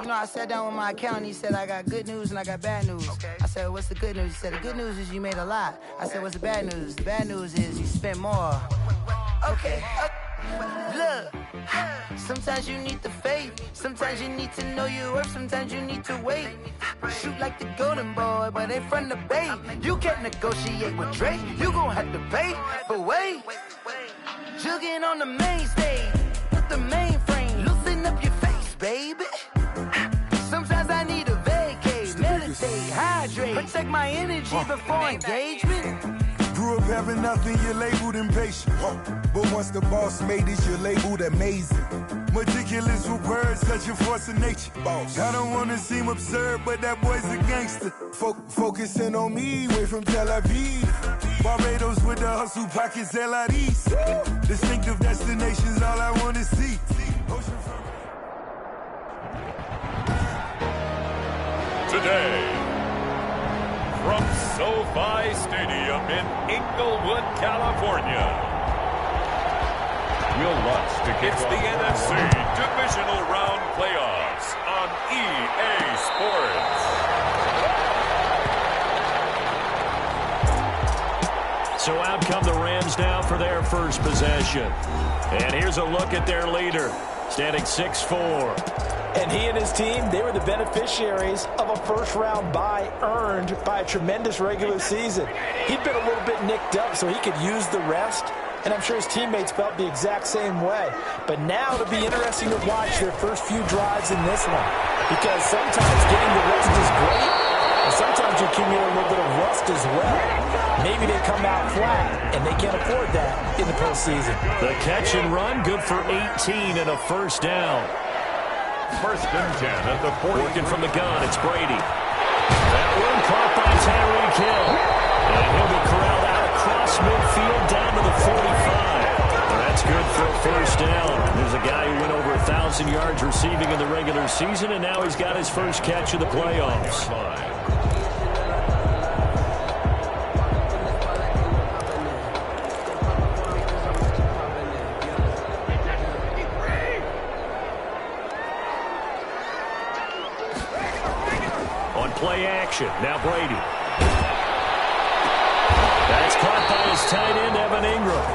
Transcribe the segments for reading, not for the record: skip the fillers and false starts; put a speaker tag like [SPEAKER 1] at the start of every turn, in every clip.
[SPEAKER 1] know, I sat down with my accountant. He said, I got good news and I got bad news. Okay. I said, what's the good news? He said, the good news is you made a lot. I said, what's the bad news? The bad news is you spent more. Okay. Look, sometimes you need the faith. Sometimes you need to know your worth. Sometimes you need to wait. Shoot like the golden boy, but they from the bay. You can't negotiate with Drake. You gon' have to pay. But wait, jugging on the main stage. Put the mainframe. Loosen up your face, baby. Sometimes I need a vacate. Meditate, hydrate. Protect my energy before engagement.
[SPEAKER 2] Grew up having nothing, you're labeled impatient. But once the boss made it, you're labeled amazing. Meticulous with words, such a force of nature. I don't wanna seem absurd, but that boy's a gangster. Focusing on me, way from Tel Aviv. Barbados with the hustle pockets, LIDs. Distinctive destinations, all I wanna see.
[SPEAKER 3] Today, from SoFi Stadium in Inglewood, California, we'll launch to kick off the NFC Divisional Round Playoffs on EA Sports.
[SPEAKER 4] So out come the Rams now for their first possession. And here's a look at their leader, standing 6'4".
[SPEAKER 5] And he and his team, they were the beneficiaries of a first-round bye earned by a tremendous regular season. He'd been a little bit nicked up, so he could use the rest. And I'm sure his teammates felt the exact same way. But now it'll be interesting to watch their first few drives in this one. Because sometimes getting the rest is great, and sometimes you accumulate a little bit of rust as well. Maybe they come out flat, and they can't afford that in the postseason.
[SPEAKER 4] The catch and run, good for 18 and a first down.
[SPEAKER 3] First and 10 at the 40.
[SPEAKER 4] Working from the gun, it's Brady. That one caught by Tyreek Hill. And he'll be corralled out across midfield down to the 45. That's good for a first down. There's a guy who went over 1,000 yards receiving in the regular season, and now he's got his first catch of the playoffs. Play action. Now Brady. That's caught by his tight end, Evan Ingram.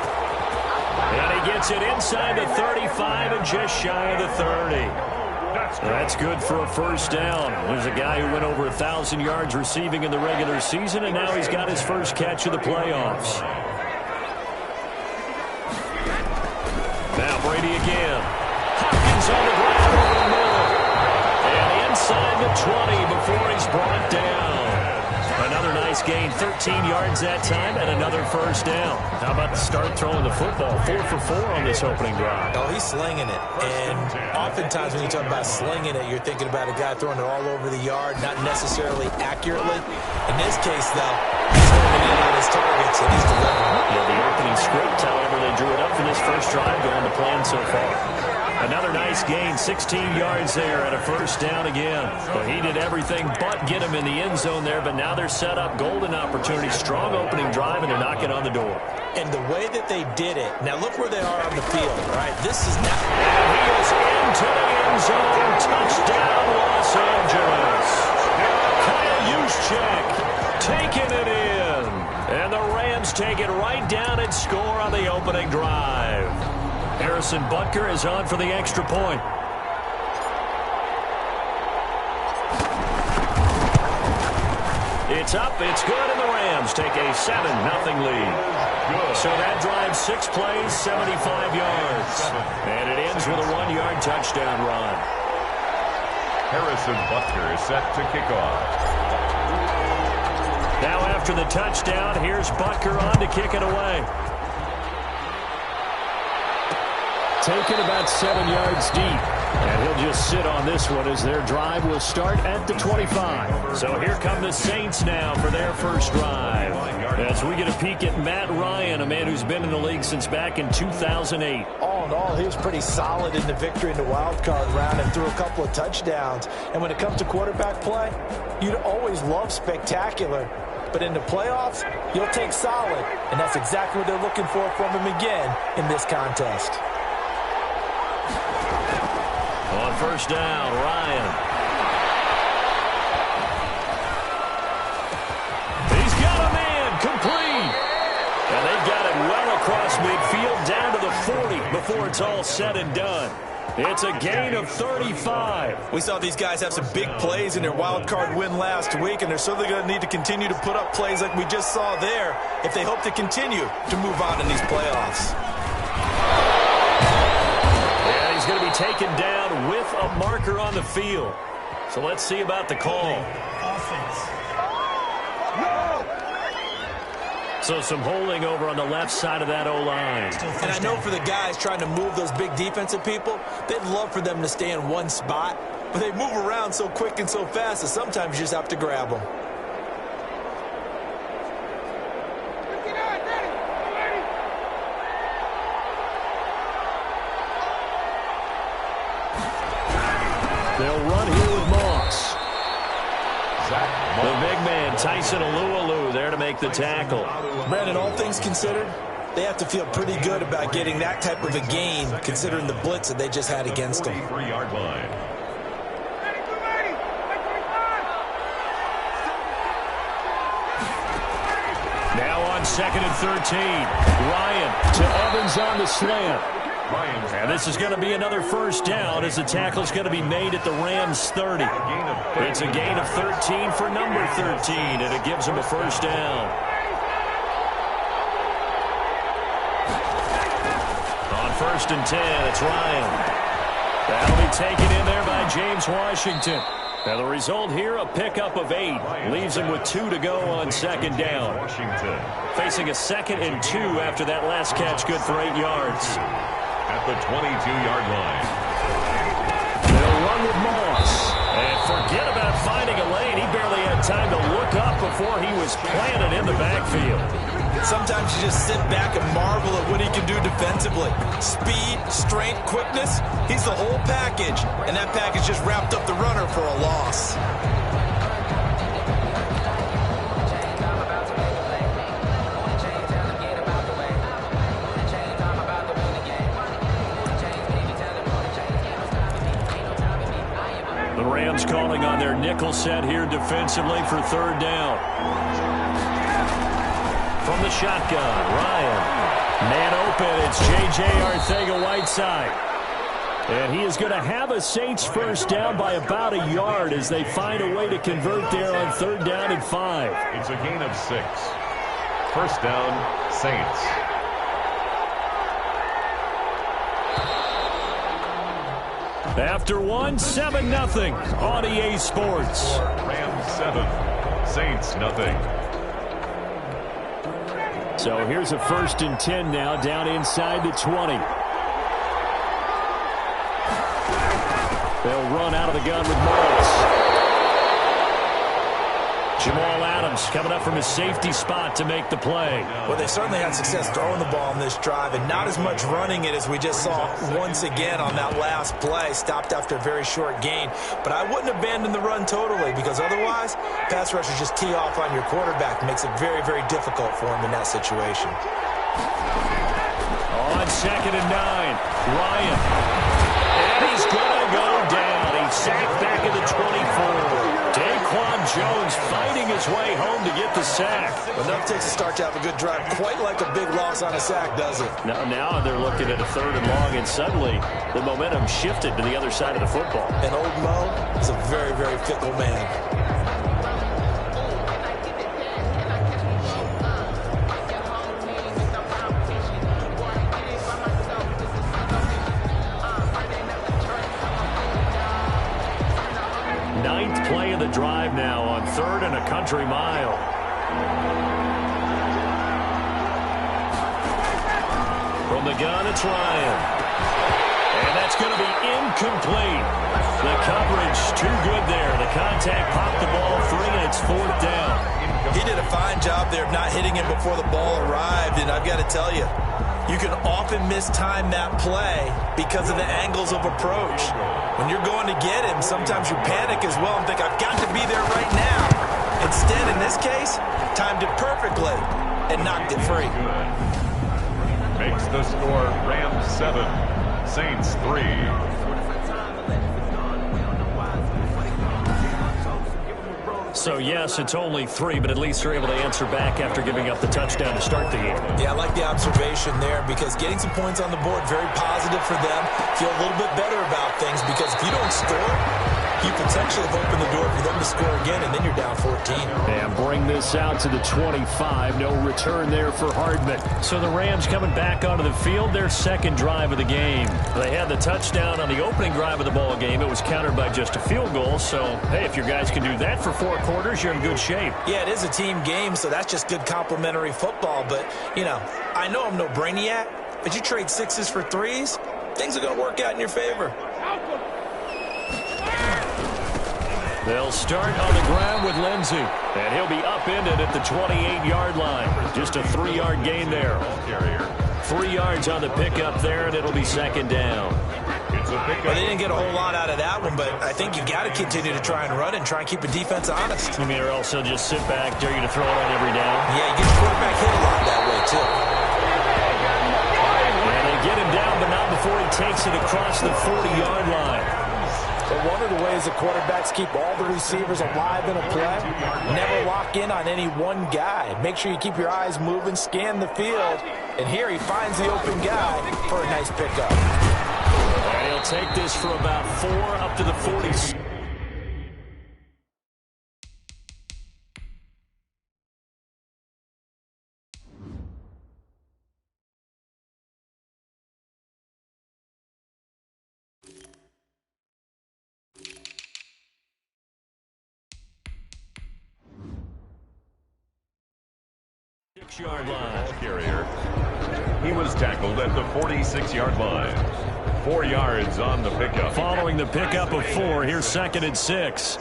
[SPEAKER 4] And he gets it inside the 35 and just shy of the 30. That's good for a first down. There's a guy who went over 1,000 yards receiving in the regular season, and now he's got his first catch of the playoffs. Now Brady again. Hopkins on the ground over the middle. And inside the 20 before he's brought down. Another nice gain, 13 yards that time, and another first down. How about the start throwing the football? 4 for 4 on this opening drive.
[SPEAKER 5] Oh, he's slinging it. And oftentimes when you talk about slinging it, you're thinking about a guy throwing it all over the yard, not necessarily accurately. In this case, though, he's holding in on his targets, and he's delivering.
[SPEAKER 4] Yeah, the opening script, however, they drew it up for this first drive, going to plan so far. Another nice gain, 16 yards there and a first down again. Well, he did everything but get him in the end zone there, but now they're set up, golden opportunity, strong opening drive, and they're knocking on the door.
[SPEAKER 5] And the way that they did it, now look where they are on the field, all right? This is not...
[SPEAKER 4] And he is into the end zone, touchdown Los Angeles. Kyle Juszczyk taking it in. And the Rams take it right down and score on the opening drive. Harrison Butker is on for the extra point. It's up, it's good, and the Rams take a 7-0 lead. So that drives 6 plays, 75 yards. And it ends with a 1-yard touchdown run.
[SPEAKER 3] Harrison Butker is set to kick off.
[SPEAKER 4] Now after the touchdown, here's Butker on to kick it away. Taken about 7 yards deep. And he'll just sit on this one as their drive will start at the 25. So here come the Saints now for their first drive. As we get a peek at Matt Ryan, a man who's been in the league since back in 2008.
[SPEAKER 5] All in all, he was pretty solid in the victory in the wild card round and threw a couple of touchdowns. And when it comes to quarterback play, you'd always love spectacular. But in the playoffs, you'll take solid. And that's exactly what they're looking for from him again in this contest.
[SPEAKER 4] On first down, Ryan. midfield down to the 40 before it's all said and done. It's a gain of 35.
[SPEAKER 5] We saw these guys have some big plays in their wild card win last week, and they're certainly going to need to continue to put up plays like we just saw there if they hope to continue to move on in these playoffs.
[SPEAKER 4] And he's going to be taken down with a marker on the field. So let's see about the call.
[SPEAKER 6] Offense.
[SPEAKER 4] So some holding over on the left side of that O-line.
[SPEAKER 5] And I know for the guys trying to move those big defensive people, they'd love for them to stay in one spot, but they move around so quick and so fast that sometimes you just have to grab them.
[SPEAKER 4] They'll run here with Moss. The big man, Tyson Alualu, there to make the tackle.
[SPEAKER 5] Brandon, all things considered, they have to feel pretty good about getting that type of a gain, considering the blitz that they just had against them.
[SPEAKER 3] 43-yard line.
[SPEAKER 4] Now on 2nd and 13. Ryan to Evans on the slant. And this is going to be another first down as the tackle's going to be made at the Rams' 30. It's a gain of 13 for number 13, and it gives them a first down. On 1st and 10, it's Ryan. That'll be taken in there by James Washington. Now the result here, a pickup of 8. Leaves him with 2 to go on 2nd down.
[SPEAKER 3] Washington
[SPEAKER 4] Facing a 2nd and 2 after that last catch, good for 8 yards.
[SPEAKER 3] at the 22-yard line.
[SPEAKER 4] They'll run with Moss. And forget about finding a lane. He barely had time to look up before he was planted in the backfield.
[SPEAKER 5] Sometimes you just sit back and marvel at what he can do defensively. Speed, strength, quickness, he's the whole package. And that package just wrapped up the runner for a loss.
[SPEAKER 4] The Rams calling on their nickel set here defensively for 3rd down. From the shotgun, Ryan. Man open, it's J.J. Arcega-Whiteside. And he is going to have a Saints first down by about a yard as they find a way to convert there on 3rd down and 5.
[SPEAKER 3] It's a gain of 6. First down, Saints.
[SPEAKER 4] After one, 7-0 on EA Sports.
[SPEAKER 3] Rams 7, Saints nothing.
[SPEAKER 4] So here's a 1st and 10 now, down inside the 20. They'll run out of the gun with Morris. Jamal Adams coming up from his safety spot to make the play.
[SPEAKER 5] Well, they certainly had success throwing the ball on this drive, and not as much running it as we just saw once again on that last play. Stopped after a very short gain. But I wouldn't abandon the run totally, because otherwise, pass rushers just tee off on your quarterback. It makes it very, very difficult for him in that situation.
[SPEAKER 4] On 2nd and 9, Ryan. And he's going to go down. He's sacked back at the 24. Daquan Jones fighting his way home to get the sack.
[SPEAKER 5] But enough takes a start to have a good drive. Quite like a big loss on a sack, does it?
[SPEAKER 4] Now they're looking at a 3rd and long, and suddenly the momentum shifted to the other side of the football.
[SPEAKER 5] And old Mo is a very, very fickle man.
[SPEAKER 4] Drive now on 3rd and a country mile. From the gun, it's Ryan. And that's going to be incomplete. The coverage too good there. The contact popped the ball free, and it's 4th down.
[SPEAKER 5] He did a fine job there of not hitting him before the ball arrived, and I've got to tell you, you can often mistime that play because of the angles of approach. When you're going to get him, sometimes you panic as well and think, I've got to be there right now. Instead, in this case, timed it perfectly and knocked it free.
[SPEAKER 3] Makes the score Rams 7, Saints 3.
[SPEAKER 4] So, yes, it's only 3, but at least they're able to answer back after giving up the touchdown to start the game.
[SPEAKER 5] Yeah, I like the observation there because getting some points on the board, very positive for them. Feel a little bit better about things because if you don't score, you potentially have opened the door for them to score again, and then you're down 14.
[SPEAKER 4] And bring this out to the 25. No return there for Hardman. So the Rams coming back onto the field, their second drive of the game. They had the touchdown on the opening drive of the ball game. It was countered by just a field goal. So, hey, if your guys can do that for 4 quarters, you're in good shape.
[SPEAKER 5] Yeah, it is a team game, so that's just good complimentary football. But, you know, I know I'm no brainiac, but you trade 6s for 3s, things are going to work out in your favor.
[SPEAKER 4] They'll start on the ground with Lindsey, and he'll be upended at the 28-yard line. Just a 3-yard gain there. 3 yards on the pickup there, and it'll be second down.
[SPEAKER 5] Well, they didn't get a whole lot out of that one, but I think you got to continue to try and run and try and keep the defense honest.
[SPEAKER 4] You mean, or else they'll just sit back, dare you to throw it on every down?
[SPEAKER 5] Yeah, you get your quarterback hit a lot that way, too.
[SPEAKER 4] And they get him down, but not before he takes it across the 40-yard line.
[SPEAKER 5] But one of the ways the quarterbacks keep all the receivers alive in a play, never lock in on any one guy. Make sure you keep your eyes moving, scan the field, and here he finds the open guy for a nice pickup.
[SPEAKER 4] And he'll take this for about 4 up to the 40. Yard line.
[SPEAKER 3] Carrier. He was tackled at the 46-yard line. 4 yards on the pickup.
[SPEAKER 4] Following the pickup of 4, here's 2nd and 6.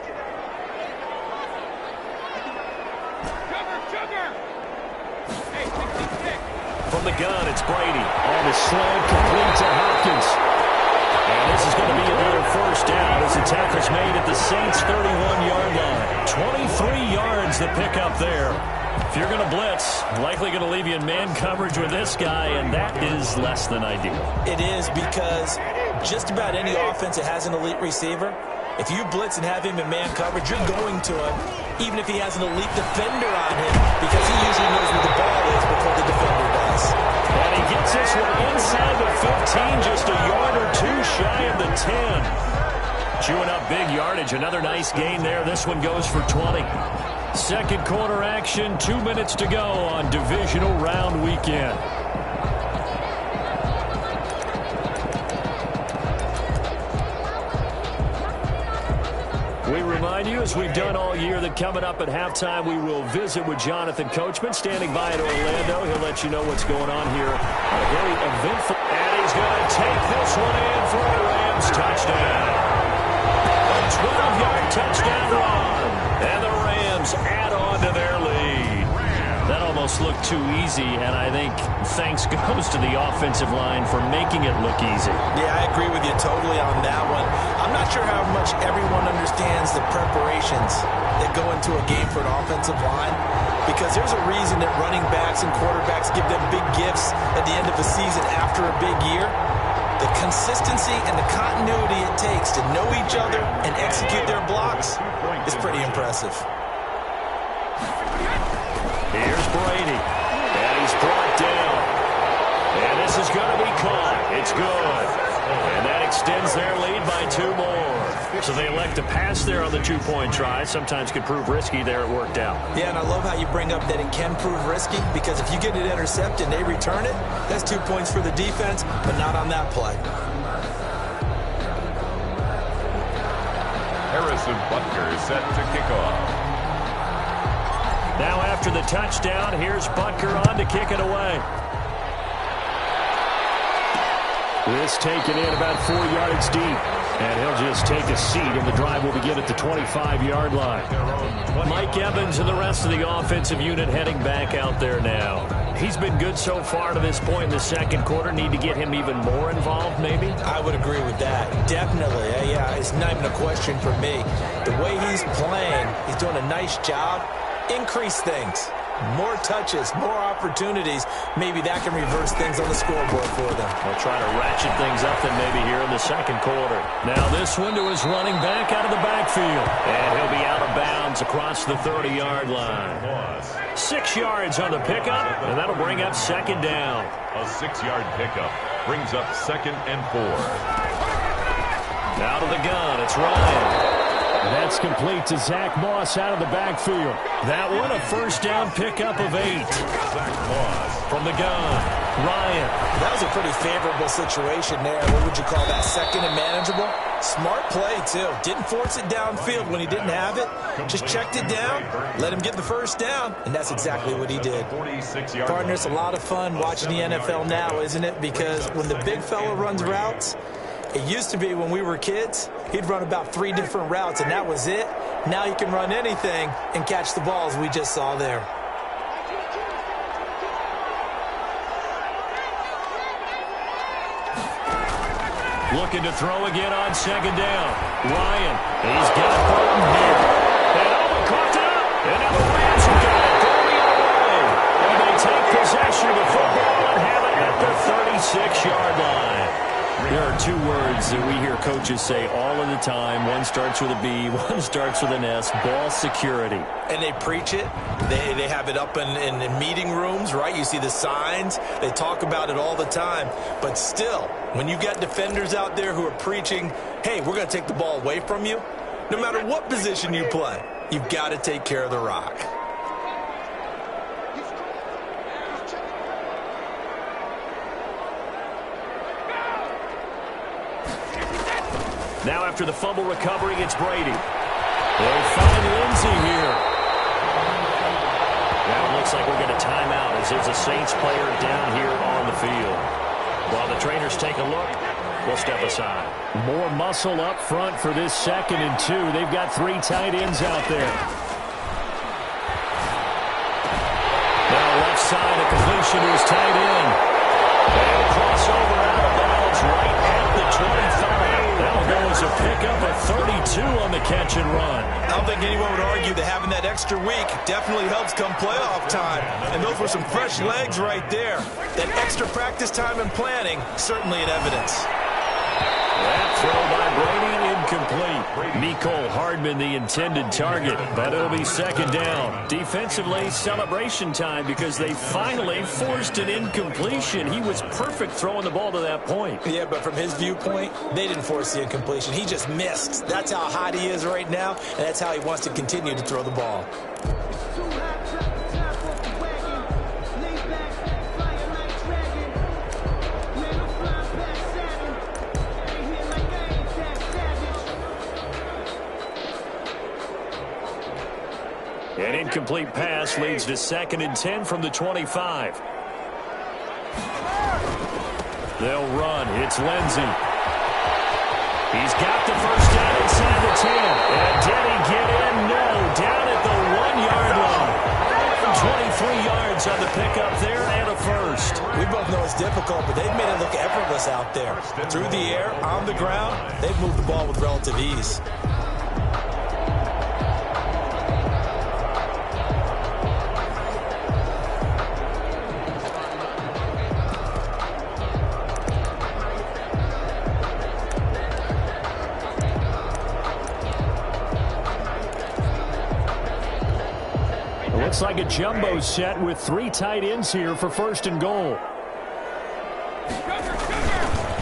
[SPEAKER 4] From the gun, it's Brady. On the slant, complete to Hopkins. And this is going to be another first down as the tackle's made at the Saints' 31-yard line. 23 yards the pickup there. If you're going to blitz, likely going to leave you in man coverage with this guy, and that is less than ideal.
[SPEAKER 5] It is because just about any offense that has an elite receiver, if you blitz and have him in man coverage, you're going to him, even if he has an elite defender on him, because he usually knows where the ball is before the defender does.
[SPEAKER 4] And he gets this one inside the 15, just a yard or 2 shy of the 10. Chewing up big yardage, another nice gain there. This one goes for 20. Second quarter action, 2 minutes to go on divisional round weekend. We remind you, as we've done all year, that coming up at halftime, we will visit with Jonathan Coachman, standing by in Orlando. He'll let you know what's going on here. A very eventful, and he's going to take this one in for a Rams touchdown. A 12-yard touchdown run, and the Rams add on to their lead. That almost looked too easy, and I think thanks goes to the offensive line for making it look easy.
[SPEAKER 5] Yeah, I agree with you totally on that one. I'm not sure how much everyone understands the preparations that go into a game for an offensive line, because there's a reason that running backs and quarterbacks give them big gifts at the end of a season after a big year. The consistency and the continuity it takes to know each other and execute their blocks is pretty impressive.
[SPEAKER 4] Here's Brady, and he's brought down. And this is going to be caught. It's good. And that extends their lead by 2 more. So they elect to pass there on the 2-point try. Sometimes could prove risky. There it worked out.
[SPEAKER 5] Yeah, and I love how you bring up that it can prove risky, because if you get it intercepted and they return it, that's 2 points for the defense, but not on that play.
[SPEAKER 3] Harrison Butker set to kick off.
[SPEAKER 4] Now after the touchdown, here's Butker on to kick it away. This taken in about 4 yards deep. And he'll just take a seat, and the drive will begin at the 25-yard line. Mike Evans and the rest of the offensive unit heading back out there now. He's been good so far to this point in the second quarter. Need to get him even more involved, maybe?
[SPEAKER 5] I would agree with that. Definitely. Yeah, it's not even a question for me. The way he's playing, he's doing a nice job. Increase things. More touches, more opportunities. Maybe that can reverse things on the scoreboard for them.
[SPEAKER 4] They'll try to ratchet things up then maybe here in the second quarter. Now this one to his running back out of the backfield. And he'll be out of bounds across the 30-yard line. 6 yards on the pickup, and that'll bring up second down.
[SPEAKER 3] A 6-yard pickup brings up 2nd and 4.
[SPEAKER 4] Out of the gun, it's Ryan. That's complete to Zach Moss out of the backfield. That one a first down pickup of 8.
[SPEAKER 3] Zach Moss
[SPEAKER 4] from the gun. Ryan.
[SPEAKER 5] That was a pretty favorable situation there. What would you call that? Second and manageable? Smart play, too. Didn't force it downfield when he didn't have it. Just checked it down, let him get the first down, and that's exactly what he did. Partner, it's a lot of fun watching the NFL now, isn't it? Because when the big fella runs routes, it used to be when we were kids, he'd run about 3 different routes, and that was it. Now he can run anything and catch the balls we just saw there.
[SPEAKER 4] Looking to throw again on second down. Ryan, he's got Burton here. And caught it up. And now the Rams have got it 30 away. And they take possession of the football and have it at the 36-yard line. There are 2 words that we hear coaches say all of the time. One starts with a B, one starts with an S, ball security.
[SPEAKER 5] And they preach it. They have it up in meeting rooms, right? You see the signs. They talk about it all the time. But still, when you got defenders out there who are preaching, hey, we're going to take the ball away from you, no matter what position you play, you've got to take care of the rock.
[SPEAKER 4] Now after the fumble recovery, it's Brady. They'll find Lindsey here. Now it looks like we're going to time out as there's a Saints player down here on the field. While the trainers take a look, we'll step aside. More muscle up front for this 2nd and 2. They've got 3 tight ends out there. Now left side, a completion to his tight end. And crossover out of bounds right at the 25. That'll go as a pickup of 32 on the catch and run.
[SPEAKER 5] I don't think anyone would argue that having that extra week definitely helps come playoff time. And those were some fresh legs right there. That extra practice time and planning, certainly in evidence.
[SPEAKER 4] That throw by Brady, incomplete. Mecole Hardman, the intended target, but it'll be second down. Defensively, celebration time because they finally forced an incompletion. He was perfect throwing the ball to that point.
[SPEAKER 5] Yeah, but from his viewpoint, they didn't force the incompletion. He just missed. That's how hot he is right now, and that's how he wants to continue to throw the ball.
[SPEAKER 4] An incomplete pass leads to 2nd and 10 from the 25. They'll run. It's Lindsey. He's got the first down inside the 10. And did he get in? No. Down at the 1-yard line. 23 yards on the pickup there and a first.
[SPEAKER 5] We both know it's difficult, but they've made it look effortless out there. Through the air, on the ground, they've moved the ball with relative ease.
[SPEAKER 4] Looks like a jumbo set with 3 tight ends here for 1st and goal.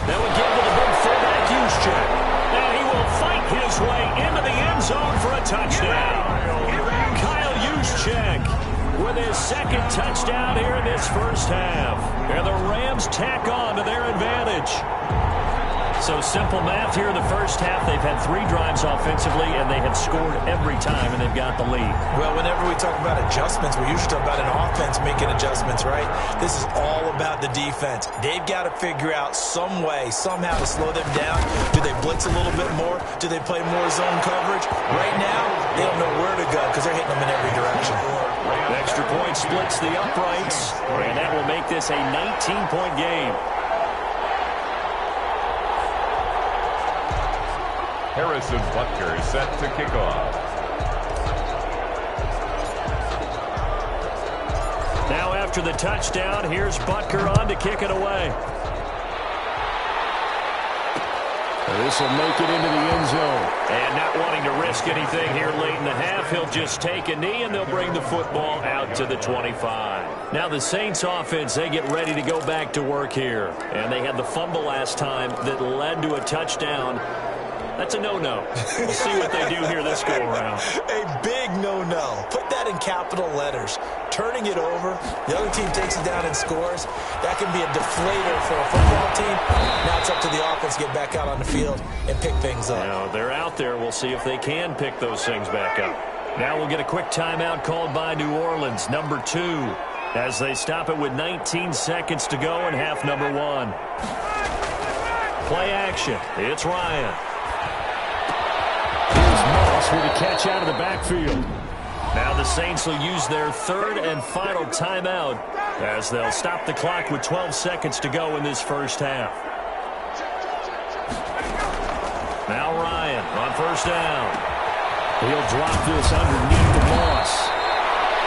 [SPEAKER 4] They'll give to the big fullback Juszczyk. And he will fight his way into the end zone for a touchdown. Kyle Juszczyk with his 2nd touchdown here in this first half. And the Rams tack on to their advantage. So simple math here in the first half. They've had 3 drives offensively, and they have scored every time, and they've got the lead.
[SPEAKER 5] Well, whenever we talk about adjustments, we usually talk about an offense making adjustments, right? This is all about the defense. They've got to figure out some way, somehow to slow them down. Do they blitz a little bit more? Do they play more zone coverage? Right now, they don't know where to go because they're hitting them in every direction.
[SPEAKER 4] Extra point splits the uprights, and that will make this a 19-point game.
[SPEAKER 3] Harrison Butker is set to kick off.
[SPEAKER 4] Now after the touchdown, here's Butker on to kick it away.
[SPEAKER 6] This will make it into the end zone.
[SPEAKER 4] And not wanting to risk anything here late in the half, he'll just take a knee, and they'll bring the football out to the 25. Now the Saints offense, they get ready to go back to work here. And they had the fumble last time that led to a touchdown. That's a no-no. We'll see what they do here this go-around.
[SPEAKER 5] A big no-no. Put that in capital letters. Turning it over, the other team takes it down and scores. That can be a deflator for a football team. Now it's up to the offense to get back out on the field and pick things up.
[SPEAKER 4] Now they're out there. We'll see if they can pick those things back up. Now we'll get a quick timeout called by New Orleans, number 2, as they stop it with 19 seconds to go in half number 1. Play action. It's Ryan.
[SPEAKER 6] Here's Moss with a catch out of the backfield.
[SPEAKER 4] Now the Saints will use their third and final timeout as they'll stop the clock with 12 seconds to go in this first half. Now Ryan on first down.
[SPEAKER 6] He'll drop this underneath the Moss.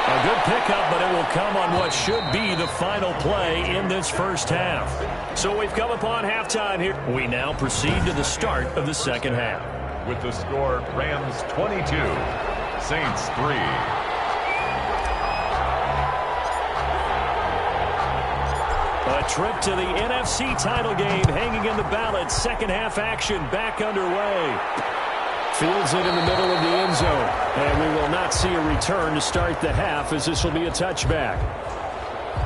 [SPEAKER 4] A good pickup, but it will come on what should be the final play in this first half. So we've come upon halftime here. We now proceed to the start of the second half.
[SPEAKER 3] With the score, Rams 22, Saints 3.
[SPEAKER 4] A trip to the NFC title game hanging in the balance. Second half action back underway.
[SPEAKER 6] Fields it in the middle of the end zone. And we will not see a return to start the half, as this will be a touchback.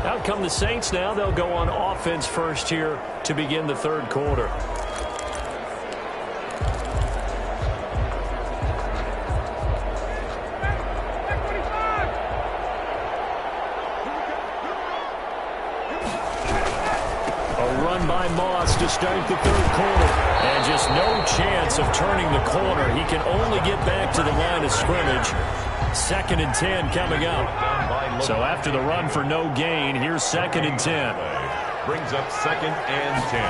[SPEAKER 4] Out come the Saints now. They'll go on offense first here to begin the third quarter. By Moss to start the third quarter. And just no chance of turning the corner. He can only get back to the line of scrimmage. 2nd and 10 coming up. So after the run for no gain, here's 2nd and 10.
[SPEAKER 3] Brings up 2nd and 10.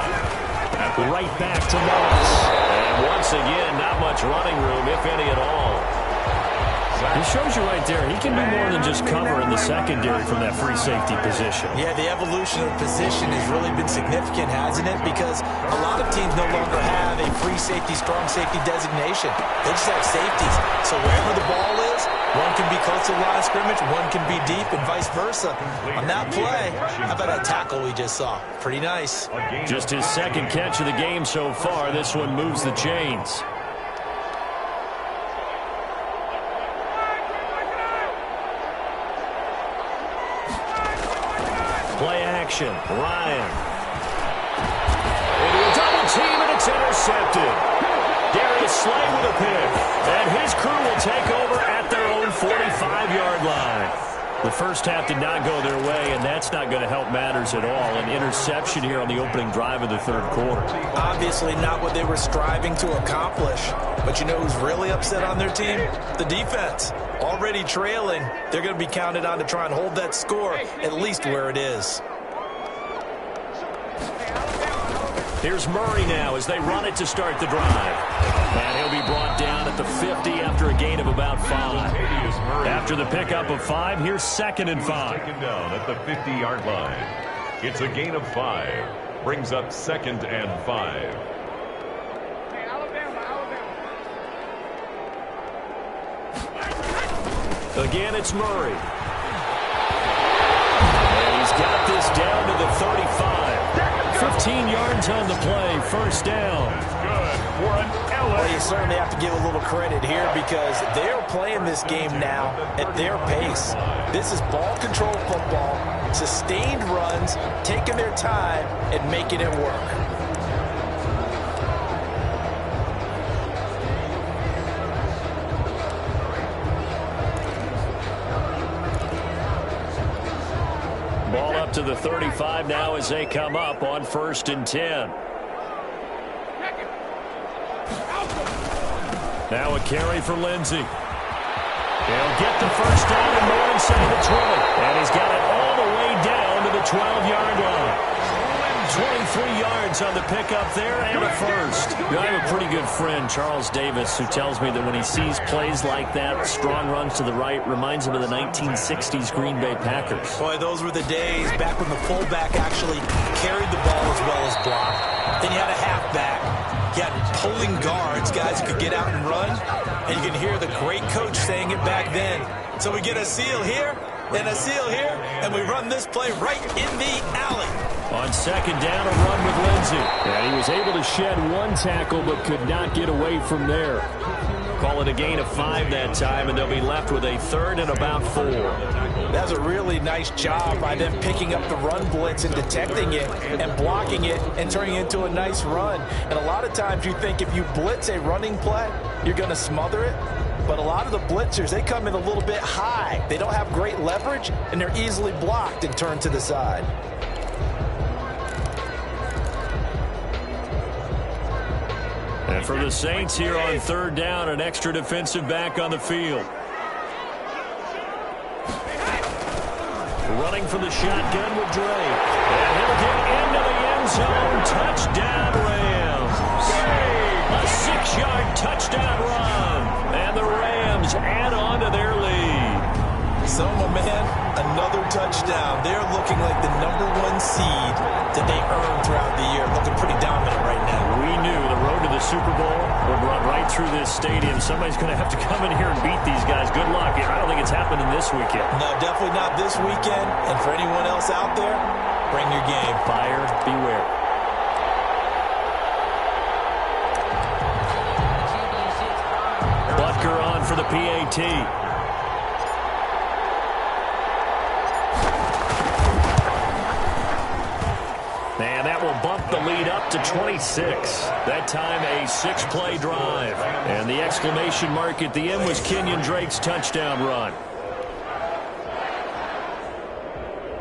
[SPEAKER 4] Right back to Moss. And once again, not much running room, if any at all. It shows you right there, he can do more than just cover in the secondary from that free safety position.
[SPEAKER 5] Yeah, the evolution of position has really been significant, hasn't it? Because a lot of teams no longer have a free safety, strong safety designation. They just have safeties. So wherever the ball is, one can be close to the line of scrimmage, one can be deep, and vice versa. On that play, how about that tackle we just saw? Pretty nice.
[SPEAKER 4] Just his second catch of the game so far. This one moves the chains. Play action. Ryan. Into a double team, and it's intercepted. Darius Slay with a pick. And his crew will take over at their own 45-yard line. The first half did not go their way, and that's not going to help matters at all. An interception here on the opening drive of the third quarter.
[SPEAKER 5] Obviously not what they were striving to accomplish. But you know who's really upset on their team? The defense. Already trailing, they're going to be counted on to try and hold that score at least where it is.
[SPEAKER 4] Here's Murray now as they run it to start the drive. And he'll be brought down at the 50 after a gain of about 5. After the pickup of 5, here's 2nd and 5.
[SPEAKER 3] Taken down at the 50-yard line. It's a gain of 5. Brings up 2nd and 5.
[SPEAKER 4] Again, it's Murray. And he's got this down to the 35. 15 yards on the play, first down.
[SPEAKER 3] Good for an LA.
[SPEAKER 5] Well, you certainly have to give a little credit here because they're playing this game now at their pace. This is ball control football, sustained runs, taking their time and making it work.
[SPEAKER 4] Ball up to the 35 now as they come up on 1st and 10. Now a carry for Lindsey. He'll get the first down and more inside the 20. And he's got it all the way down to the 12-yard line. 23 yards on the pickup there and a first. You know, I have a pretty good friend, Charles Davis, who tells me that when he sees plays like that, strong runs to the right, reminds him of the 1960s Green Bay Packers.
[SPEAKER 5] Boy, those were the days back when the fullback actually carried the ball as well as blocked. Then you had a halfback. You had pulling guards, guys who could get out and run. And you can hear the great coach saying it back then. So we get a seal here and a seal here, and we run this play right in the alley.
[SPEAKER 6] On second down, a run with Lindsey. And he was able to shed one tackle but could not get away from there.
[SPEAKER 4] Call it a gain of 5 that time, and they'll be left with a third and about 4.
[SPEAKER 5] That's a really nice job by them picking up the run blitz and detecting it and blocking it and turning it into a nice run. And a lot of times you think if you blitz a running play, you're going to smother it. But a lot of the blitzers, they come in a little bit high. They don't have great leverage, and they're easily blocked and turned to the side.
[SPEAKER 4] And for the Saints here on third down, an extra defensive back on the field. Running for the shotgun with Dre. And he'll get into the end zone. Touchdown, Rams. A 6-yard touchdown run. And the Rams add on to their lead.
[SPEAKER 5] So, my man, another touchdown. They're looking like the #1 seed that they earned throughout the year. Looking pretty dominant right now.
[SPEAKER 4] We knew the road to the Super Bowl would run right through this stadium. Somebody's going to have to come in here and beat these guys. Good luck. I don't think it's happening this weekend.
[SPEAKER 5] No, definitely not this weekend. And for anyone else out there, bring your game.
[SPEAKER 4] Buyer beware. Butker on for the PAT. And that will bump the lead up to 26. That time a 6-play drive. And the exclamation mark at the end was Kenyon Drake's touchdown run.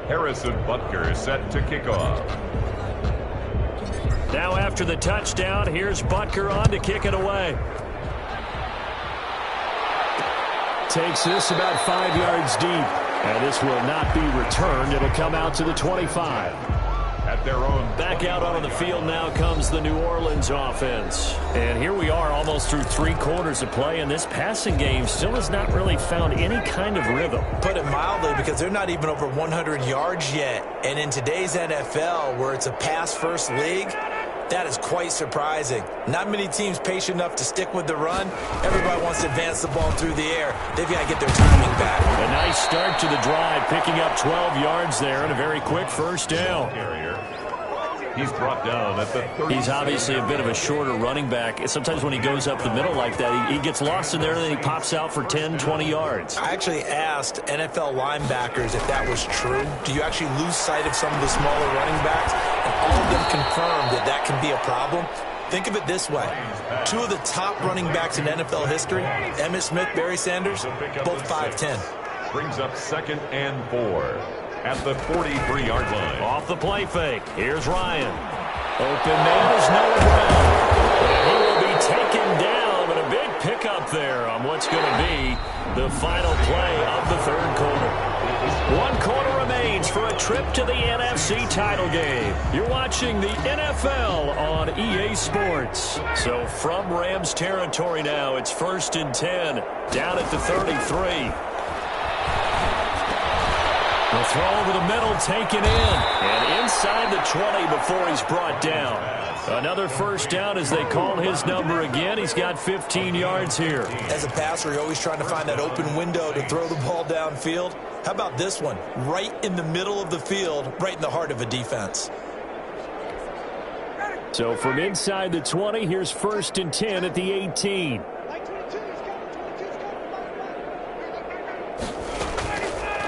[SPEAKER 3] Harrison Butker set to kick off.
[SPEAKER 4] Now after the touchdown, here's Butker on to kick it away.
[SPEAKER 6] Takes this about 5 yards deep. And this will not be returned. It'll come out to the 25.
[SPEAKER 3] At their own.
[SPEAKER 4] Back out on the field now comes the New Orleans offense. And here we are almost through 3 quarters of play, and this passing game still has not really found any kind of rhythm.
[SPEAKER 5] Put it mildly, because they're not even over 100 yards yet. And in today's NFL, where it's a pass-first league, that is quite surprising. Not many teams patient enough to stick with the run. Everybody wants to advance the ball through the air. They've got to get their timing back.
[SPEAKER 4] A nice start to the drive, picking up 12 yards there and a very quick first down.
[SPEAKER 3] He's brought down at the 30.
[SPEAKER 4] He's obviously a bit of a shorter running back. Sometimes when he goes up the middle like that, he gets lost in there and then he pops out for 10, 20 yards.
[SPEAKER 5] I actually asked NFL linebackers if that was true. Do you actually lose sight of some of the smaller running backs? And all of them confirmed that that can be a problem. Think of it this way. 2 of the top running backs in NFL history, Emmitt Smith, Barry Sanders, both 5'10".
[SPEAKER 3] Brings up 2nd and 4. At the 43-yard line.
[SPEAKER 4] Off the play fake. Here's Ryan. Open man is Noah Brown. And he will be taken down, but a big pickup there on what's going to be the final play of the third quarter. 1 quarter remains for a trip to the NFC title game. You're watching the NFL on EA Sports. So from Rams territory now, it's 1st and 10, down at the 33. The throw over the middle, taken in. And inside the 20 before he's brought down. Another first down as they call his number again. He's got 15 yards here.
[SPEAKER 5] As a passer, you're always trying to find that open window to throw the ball downfield. How about this one? Right in the middle of the field, right in the heart of a defense.
[SPEAKER 6] So from inside the 20, here's 1st and 10 at the 18.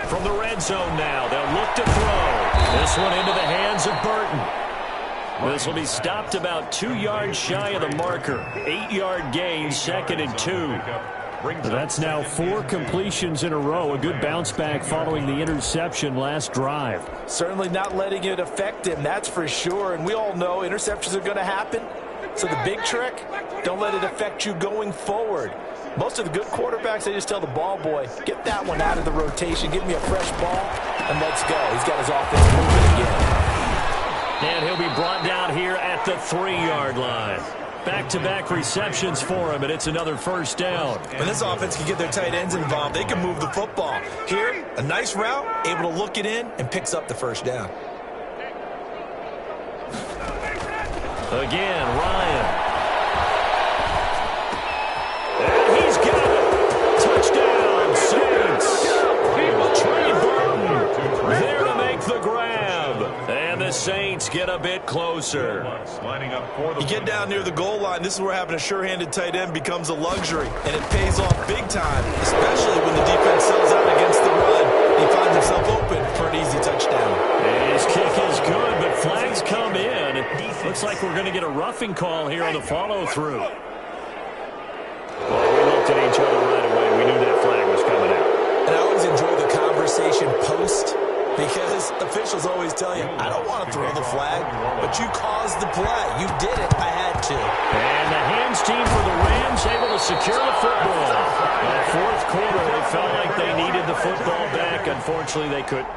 [SPEAKER 4] From the red zone now, they'll look to throw. This one into the hands of Burton. This will be stopped about 2 yards shy of the marker. 8-yard gain, 2nd and 2.
[SPEAKER 6] That's now 4 completions in a row. A good bounce back following the interception last drive.
[SPEAKER 5] Certainly not letting it affect him, that's for sure. And we all know interceptions are going to happen. So the big trick, don't let it affect you going forward. Most of the good quarterbacks, they just tell the ball boy, get that one out of the rotation, give me a fresh ball, and let's go. He's got his offense moving again.
[SPEAKER 4] And he'll be brought down here at the 3-yard line. Back-to-back receptions for him, and it's another first down.
[SPEAKER 5] When this offense can get their tight ends involved, they can move the football. Here, a nice route, able to look it in, and picks up the first down.
[SPEAKER 4] Again, Ryan. And he's got it. Touchdown, Saints. Trey Burton there to make the grab. And the Saints get a bit closer.
[SPEAKER 5] You get down near the goal line, this is where having a sure-handed tight end becomes a luxury, and it pays off big time, especially when the defense sells out against the run. He finds himself open for an easy touchdown.
[SPEAKER 4] His kick is good, but flags come in. Looks like we're going to get a roughing call here on the follow-through. Well, we looked at each other right away. We knew that flag was coming out.
[SPEAKER 5] And I always enjoy the conversation post, because officials always tell you, I don't want to throw the flag, but you caused the play. You did it. I had to.
[SPEAKER 4] And the hands team for the Rams able to secure the football. In the fourth quarter, they felt like they needed the football back. Unfortunately, they couldn't.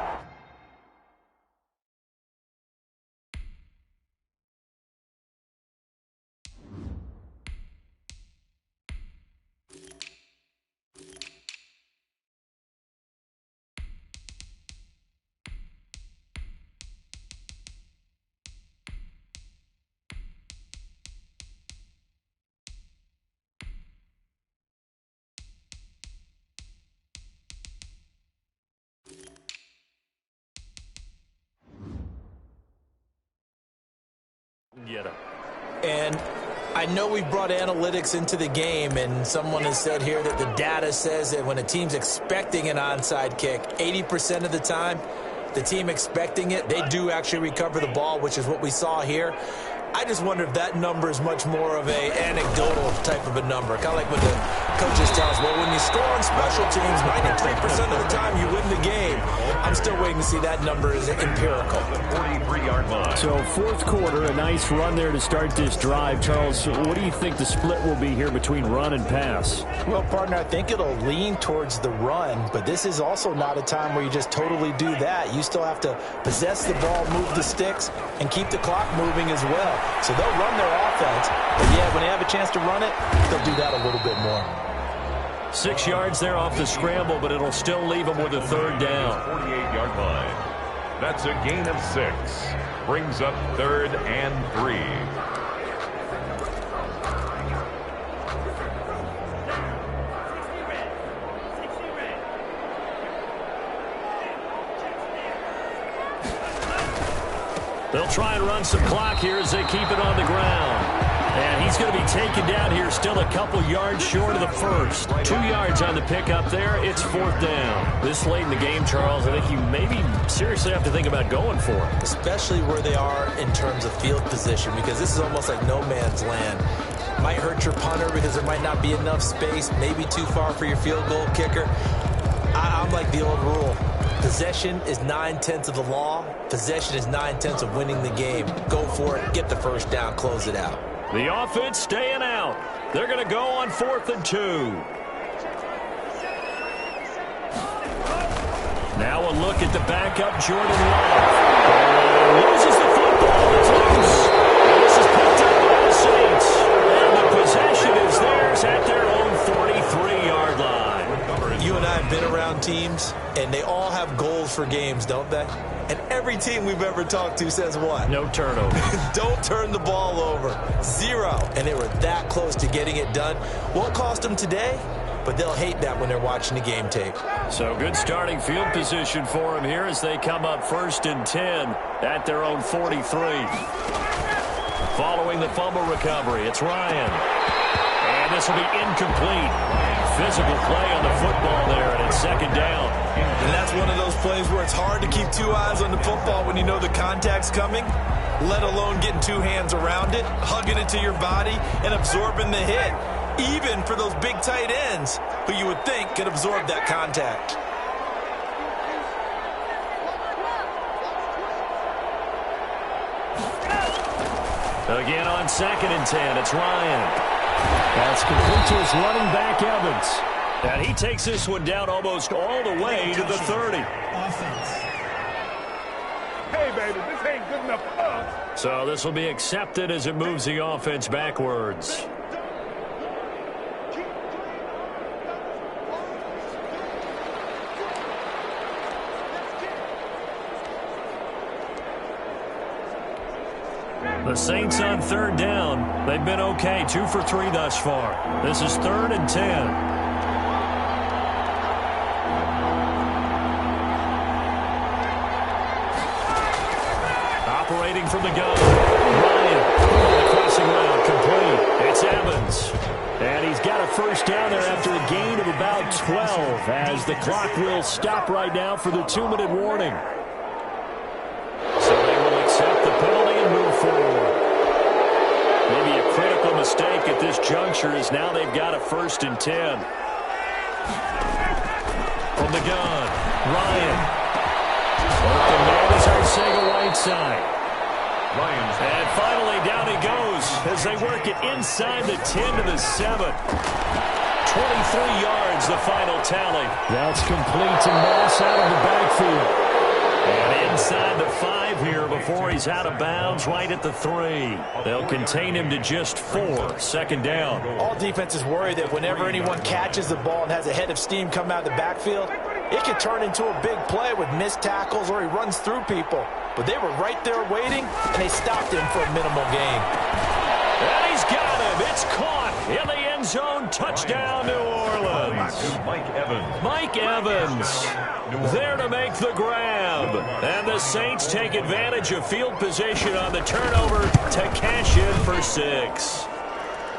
[SPEAKER 4] Get him.
[SPEAKER 5] And I know we've brought analytics into the game, and someone has said here that the data says that when a team's expecting an onside kick, 80% of the time, the team expecting it, they do actually recover the ball, which is what we saw here. I just wonder if that number is much more of a anecdotal type of a number. Kind of like when the coaches tell us, well, when you score on special teams, 93% of the time you win the game. I'm still waiting to see that number is empirical.
[SPEAKER 3] 43-yard line.
[SPEAKER 6] So fourth quarter, a nice run there to start this drive. Charles, what do you think the split will be here between run and pass?
[SPEAKER 5] Well, partner, I think it'll lean towards the run, but this is also not a time where you just totally do that. You still have to possess the ball, move the sticks, and keep the clock moving as well. So they'll run their offense, but yeah, when they have a chance to run it, they'll do that a little bit more.
[SPEAKER 4] 6 yards there off the scramble, but it'll still leave them with a third down.
[SPEAKER 3] 48-yard line. That's a gain of 6. Brings up 3rd and 3.
[SPEAKER 4] They'll try and run some clock here as they keep it on the ground. And he's going to be taken down here, still a couple yards short of the first. 2 yards on the pickup there. It's 4th down. This late in the game, Charles, I think you maybe seriously have to think about going for it.
[SPEAKER 5] Especially where they are in terms of field position, because this is almost like no man's land. Might hurt your punter because there might not be enough space, maybe too far for your field goal kicker. I'm like the old rule. Possession is 9/10 of the law. Possession is 9/10 of winning the game. Go for it. Get the first down. Close it out.
[SPEAKER 4] The offense staying out. They're going to go on 4th and 2. Now a look at the backup, Jordan Love. Loses the football. It's loose. This is picked up by the Saints. And the possession is theirs at their own 43-yard line.
[SPEAKER 5] You and I have been around teams, and they all have goals for games, don't they? And every team we've ever talked to says what?
[SPEAKER 4] No turnover.
[SPEAKER 5] Don't turn the ball over. 0. And they were that close to getting it done. Won't cost them today, but they'll hate that when they're watching the game tape.
[SPEAKER 4] So good starting field position for them here as they come up 1st and 10 at their own 43. Following the fumble recovery, it's Ryan. And this will be incomplete. Physical play on the football there, and it's 2nd down.
[SPEAKER 5] And that's one of those plays where it's hard to keep 2 eyes on the football when you know the contact's coming, let alone getting 2 hands around it, hugging it to your body, and absorbing the hit, even for those big tight ends who you would think could absorb that contact.
[SPEAKER 4] Again on 2nd and 10, it's Ryan.
[SPEAKER 6] That's complete to his running back, Evans.
[SPEAKER 4] And he takes this one down almost all the way to the 30.
[SPEAKER 3] Hey, baby, this ain't good enough for us.
[SPEAKER 4] So this will be accepted as it moves the offense backwards. The Saints on third down. They've been okay, 2 for 3 thus far. This is 3rd and 10. Operating from the gun. Ryan, the crossing route complete. It's Evans. And he's got a first down there after a gain of about 12 as the clock will stop right now for the 2-minute warning. So they will accept the penalty and move forward. Maybe a critical mistake at this juncture is now they've got a 1st and 10. From the gun, Ryan. Open man is Arcega-Whiteside. And finally, down he goes as they work it inside the 10 to the 7. 23 yards, the final tally.
[SPEAKER 6] That's complete to Moss out of the backfield.
[SPEAKER 4] And inside the 5 here before he's out of bounds right at the 3. They'll contain him to just 4. 2nd down.
[SPEAKER 5] All defenses worry that whenever anyone catches the ball and has a head of steam come out of the backfield, it can turn into a big play with missed tackles or he runs through people. But they were right there waiting, and they stopped him for a minimal gain.
[SPEAKER 4] And he's got him. It's caught in the end zone. Touchdown, New Orleans. Mike Evans there to make the grab. And the Saints take advantage of field position on the turnover to cash in for 6.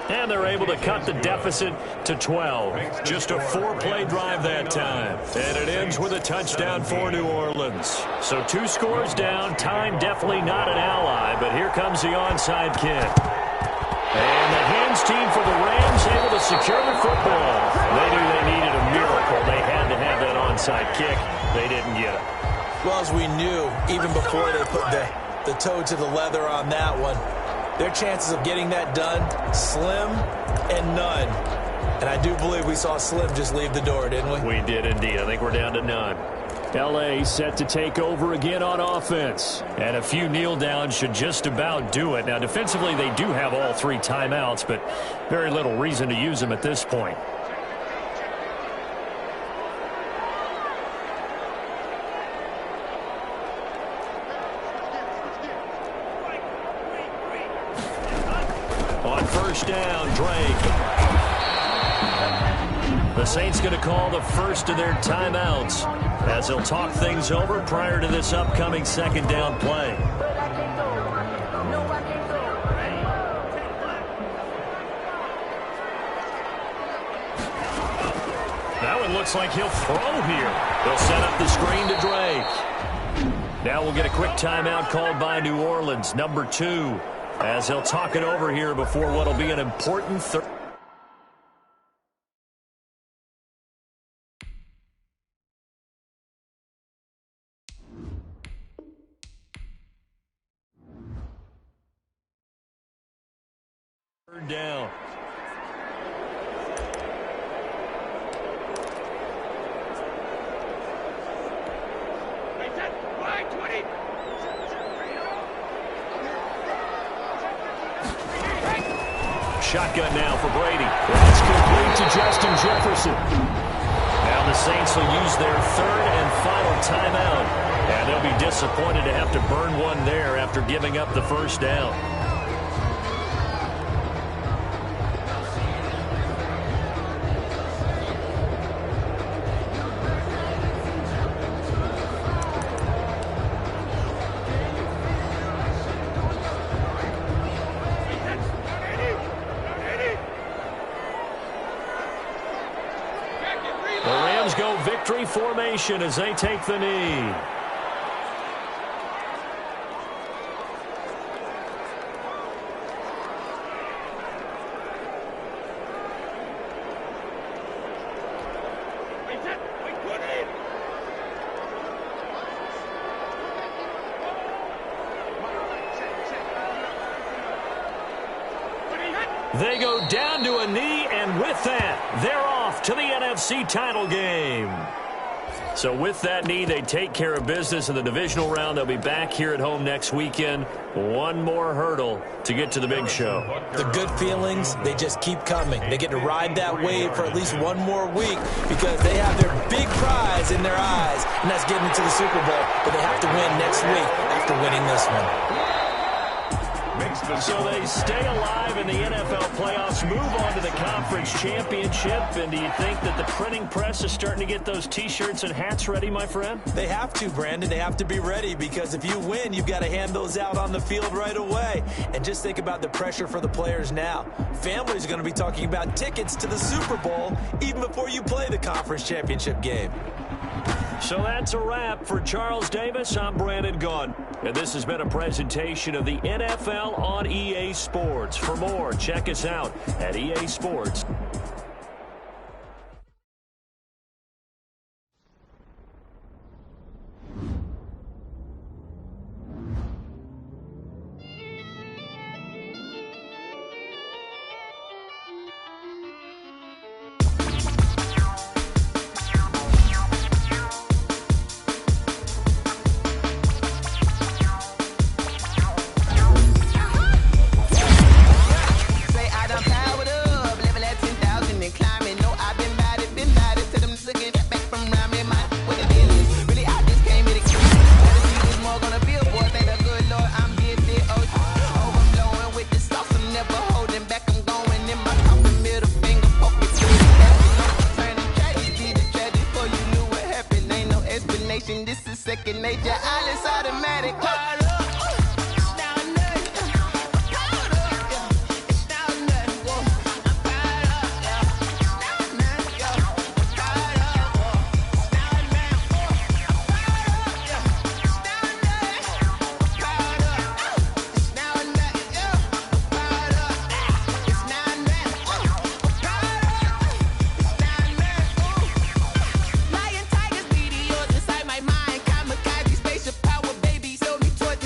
[SPEAKER 4] And they're able to cut the deficit to 12. Just a 4-play drive that time. And it ends with a touchdown for New Orleans. So 2 scores down. Time definitely not an ally, but here comes the onside kick. And the hands team for the Rams able to secure the football. They knew they needed a miracle. They had to have that onside kick. They didn't get it.
[SPEAKER 5] Well, as we knew, even before they put the toe to the leather on that one, their chances of getting that done, slim and none. And I do believe we saw Slim just leave the door, didn't we?
[SPEAKER 4] We did indeed. I think we're down to none.
[SPEAKER 6] L.A. set to take over again on offense.
[SPEAKER 4] And a few kneel downs should just about do it. Now, defensively, they do have all 3 timeouts, but very little reason to use them at this point. On 1st down, Drake. The Saints going to call the first of their timeouts as they'll talk things over prior to this upcoming 2nd down play. That one looks like he'll throw here. They'll set up the screen to Drake. Now we'll get a quick timeout called by New Orleans, number 2, as they'll talk it over here before what will be an important third down. Shotgun now for Brady.
[SPEAKER 6] That's complete to Justin Jefferson.
[SPEAKER 4] Now the Saints will use their 3rd and final timeout. And they'll be disappointed to have to burn one there after giving up the 1st down. Victory formation as they take the knee. They go down to a knee, and with that, they're off to the NFC title game. So with that knee, they take care of business in the divisional round. They'll be back here at home next weekend. One more hurdle to get to the big show.
[SPEAKER 5] The good feelings, they just keep coming. They get to ride that wave for at least one more week because they have their big prize in their eyes, and that's getting into the Super Bowl. But they have to win next week after winning this one.
[SPEAKER 4] So they stay alive in the NFL playoffs, move on to the conference championship. And do you think that the printing press is starting to get those T-shirts and hats ready, my friend?
[SPEAKER 5] They have to, Brandon. They have to be ready because if you win, you've got to hand those out on the field right away. And just think about the pressure for the players now. Families are going to be talking about tickets to the Super Bowl even before you play the conference championship game.
[SPEAKER 4] So that's a wrap. For Charles Davis, I'm Brandon Gaudin. And this has been a presentation of the NFL on EA Sports. For more, check us out at EA Sports.
[SPEAKER 1] This is second nature. All is automatic. Lion, tigers, meteors inside my mind. Kamikaze, spaceship power, baby. Show me torch.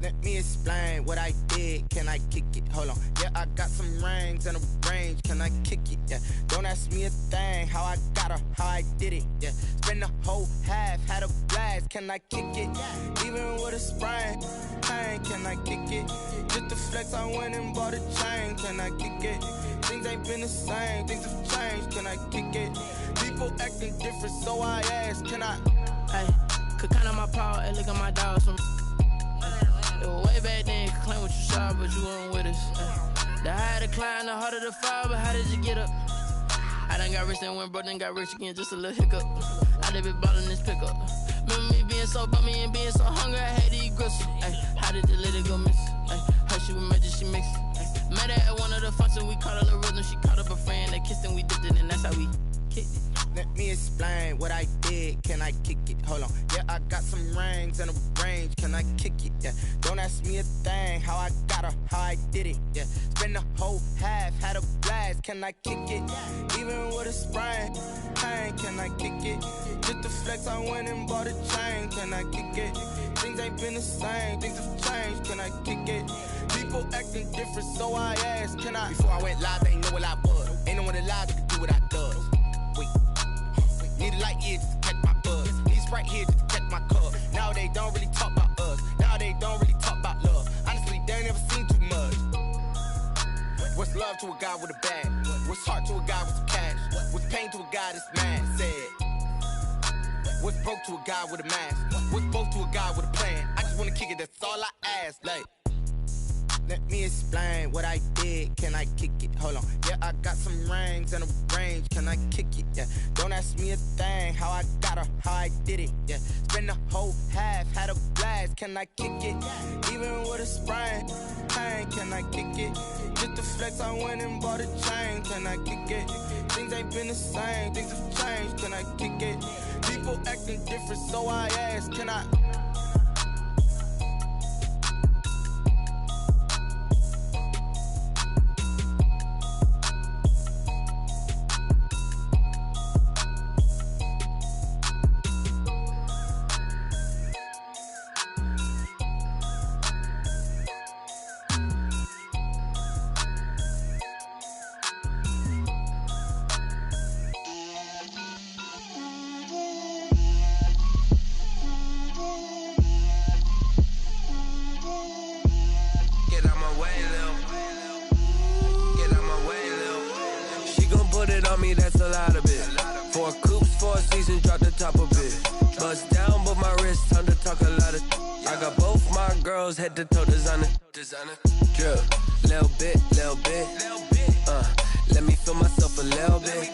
[SPEAKER 7] Let me explain what I did. Can I kick it? Hold on. Yeah, I got some rings and a range. Can I kick it? Yeah. Don't ask me a thing. How I got her, how I did it. Yeah. Spend the whole half, had a blast. Can I kick it? Even with a sprain, pain. Can I kick it? Just to flex, I went and bought a chain. Can I kick it? Things ain't been the same. Things have changed. Can I kick it? People acting different, so I ask. Can I?
[SPEAKER 8] Hey, could count on my power and look at my dogs from. It was way back then, could claim what you saw, but you weren't with us. The higher the climb, the harder the fall, but how did you get up? I done got rich and went broke, then got rich again, just a little hiccup. I done been ballin' this pickup. Remember me being so bummy and being so hungry, I had to eat gristle. How did the lady go miss? Her she was magic, she mixed. Met her at one of the functions, we caught her the rhythm, she caught up a friend, they kissed and we dipped it, and that's how we kicked it.
[SPEAKER 7] Let me explain what I did. Can I kick it? Hold on. Yeah, I got some rings and a range. Can I kick it? Yeah. Don't ask me a thing. How I got her, how I did it. Yeah. Spend the whole half, had a blast. Can I kick it? Even with a sprain, pain. Can I kick it? Just to flex, I went and bought a chain. Can I kick it? Things ain't been the same. Things have changed. Can I kick it? People acting different, so I asked. Can I? Before I went live, they ain't know what I was. Ain't no one alive that could do what I does. Wait. Need a light here just to catch my buzz. Need Sprite here just to catch my cup. Now they don't really talk about us. Now they don't really talk about love. Honestly, they ain't never seen too much. What's love to a guy with a bag? What's heart to a guy with some cash? What's pain to a guy that's mad? Said. What's broke to a guy with a mask? What's broke to a guy with a plan? I just wanna kick it, that's all I ask. Like, let me explain what I did. Can I kick it? Hold on. Yeah, I got some rings and a range. Can I kick it? Yeah. Don't ask me a thing. How I got her, how I did it. Yeah. Spend the whole half, had a blast. Can I kick it? Even with a sprain, pain. Can I kick it? Just to flex, I went and bought a chain. Can I kick it? Things ain't been the same. Things have changed. Can I kick it? People acting different, so I ask. Can I?
[SPEAKER 9] That's a lot of it. 4 coops, 4 seasons, drop the top of it. Bust down, but my wrist, time to talk a lot of. I got both my girls head to toe designer. Drip, little bit. Let me feel myself a little bit.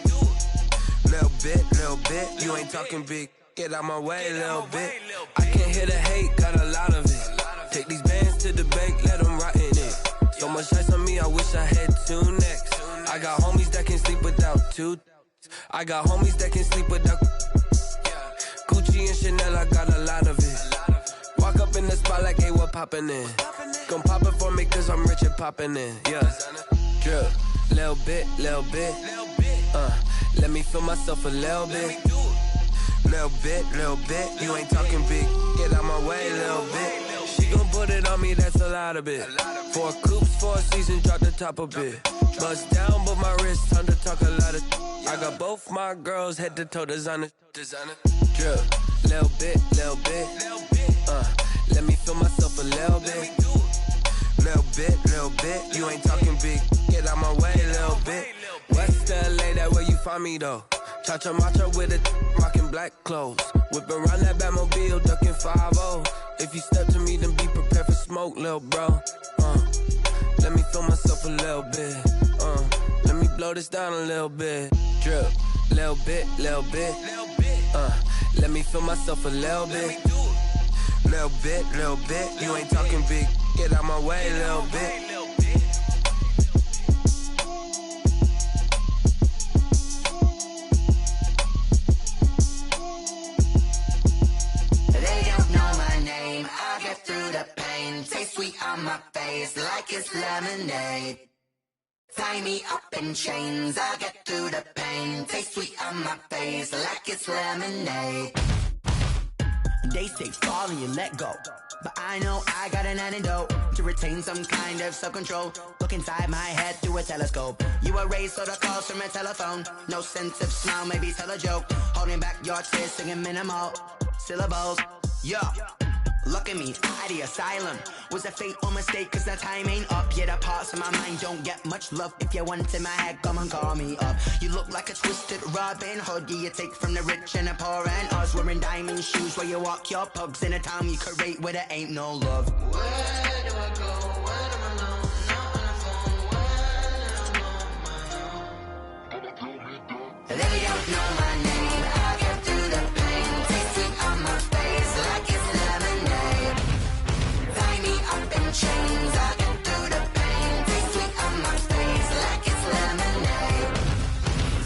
[SPEAKER 9] Little bit. You ain't talking big. Get out my way, little bit. I can't hear the hate, got a lot of it. Take these bands to the bank, let them rot in it. So much ice on me, I wish I had 2 necks. I got homies that can sleep without 2. I got homies that can sleep without Gucci and Chanel, I got a lot of it. Walk up in the spot like, hey, what poppin' in? Gon' pop it for me cause I'm rich and poppin' in. Yeah, drip, little bit. Let me feel myself a little bit. Little bit. You ain't talking big, get out my way, little bit. She gon' put it on me, that's a lot of it. 4 coops, 4 seasons, drop the top a bit. Bust down, but my wrist, time to talk a lot of. I got both my girls head to toe designer. Drip, little bit. Let me feel myself a little bit. Little bit. You ain't talking big, get out my way, little bit. West LA, that where you find me though. Cha-cha matcha with a rockin' black clothes. Whip around that Batmobile, duckin' 5-0. If you step to me, then be prepared for smoke, lil' bro. Let me feel myself a little bit. Let me blow this down a little bit. Drip, little bit. Let me feel myself a little bit. Little bit. You ain't talking big. Get out my way, little bit.
[SPEAKER 10] Taste sweet on my face like it's lemonade. Tie me up in chains, I'll get through the pain. Taste sweet on my face like it's lemonade.
[SPEAKER 1] They say fall and you let go.
[SPEAKER 10] But I know I got an antidote to retain some kind of self-control. Look inside my head through a telescope. You erase all the calls from a telephone. No sense of smile, maybe tell a joke. Holding back your tears, singing minimal syllables. Yeah. Look at me, at the asylum. Was a fate or mistake, cause the time ain't up. Yet the parts of my mind don't get much love. If you want in my head, come and call me up. You look like a twisted Robin Hood. You take from the rich and the poor and us. Wearing diamond shoes where you walk your pugs in a town you create where there ain't no love. Where do I go? When I'm alone? Not on the phone. When I'm on my own. They don't know my name. I get through the pain. Taste it on my face like it's lemonade. Tie me up in chains. I get through the pain. Taste it on my face like it's lemonade.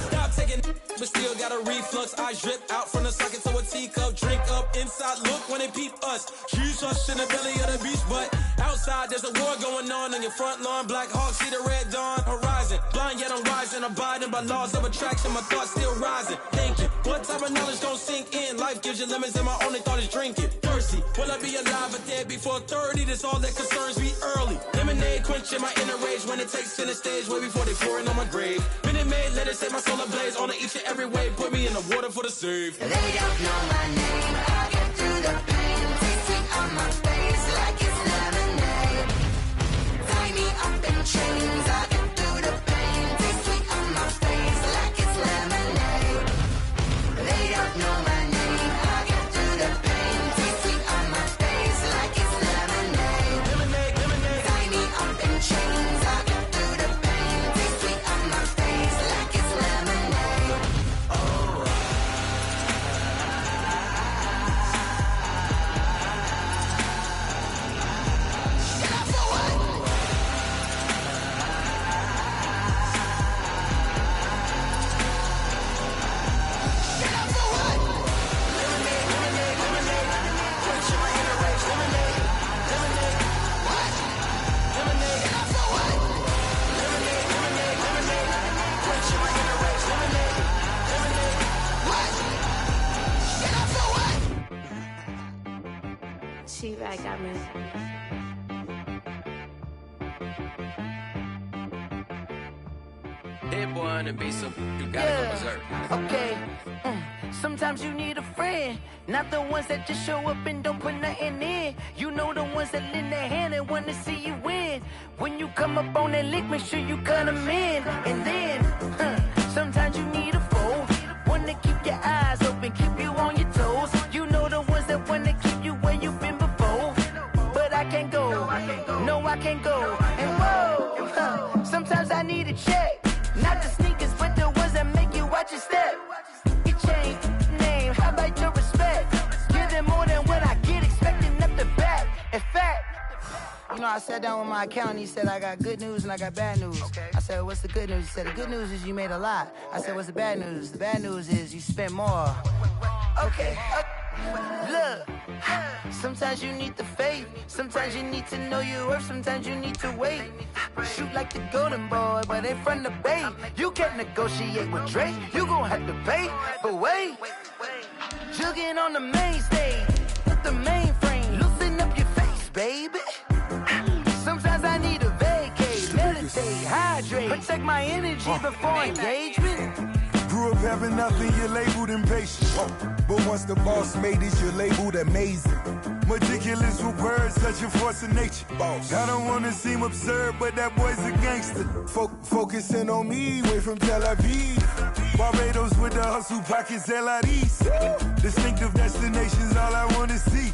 [SPEAKER 11] Stop taking, but still got a reflux. I drip out from the socket to a teacup. Drink up inside. Look when they peep us. She's us in the belly of the beach, but outside there's a war going on your front lawn. Black Hawk see the red dawn horizon. Blind yet I'm rising, abiding by laws of attraction. My thoughts still rising. Thinking, what type of knowledge don't sink in? Life gives you lemons and my only thought is drinking. Thirsty, will I be alive or dead before 30? That's all that concerns me early. Lemonade quenching my inner rage when it takes center stage way before they pour it on my grave. Minute Maid, let it set my soul ablaze. On each and every way, put me in the water for the save.
[SPEAKER 10] They don't know my name. I get through the pain. Taste it on my face like it's lemonade. Tie me up in chains. I get through the pain. Taste it on my face like it's lemonade. They don't know my name. I get through the pain. Taste it on my face like it's lemonade. Tie me up in chains. I get through the pain. Taste it on my face like it's lemonade.
[SPEAKER 12] She back got me.
[SPEAKER 9] Hit boy on the beat, so you gotta go berserk.
[SPEAKER 1] Okay. Sometimes you need a friend, not the ones that just show up and don't put nothing in. You know the ones that lend their hand and want to see you win. When you come up on that lick, make sure you cut them in. And then, sometimes you need a foe, one to keep your eyes open, keep you on your toes. You know the ones that want to keep you where you've been before. But I can't go, no I can't go. And whoa, sometimes I need a check. Not the sneakers, but the ones that make you watch your step. Your chain, name, how about your respect? Give them more than what I get, expecting up the back. In fact, you know, I sat down with my accountant, he said, I got good news and I got bad news. I said, what's the good news? He said, the good news is you made a lot. I said, what's the bad news? The bad news is you spent more. Okay. Look, sometimes you need the faith, sometimes you need to know your worth, sometimes you need to wait. Shoot like the golden boy, but in front of Bay. You can't negotiate with Drake, you gon' have to pay. But wait, jugging on the main stage, with the mainframe, loosen up your face, baby. Sometimes I need a vacate, meditate, hydrate, protect my energy before engagement.
[SPEAKER 2] Grew up having nothing, you're labeled impatient. But once the boss made it, you're labeled amazing. Meticulous with words, such a force of nature. I don't wanna seem absurd, but that boy's a gangster. Focusing on me, way from Tel Aviv. Barbados with the hustle pockets, LIDs. Distinctive destinations, all I wanna see.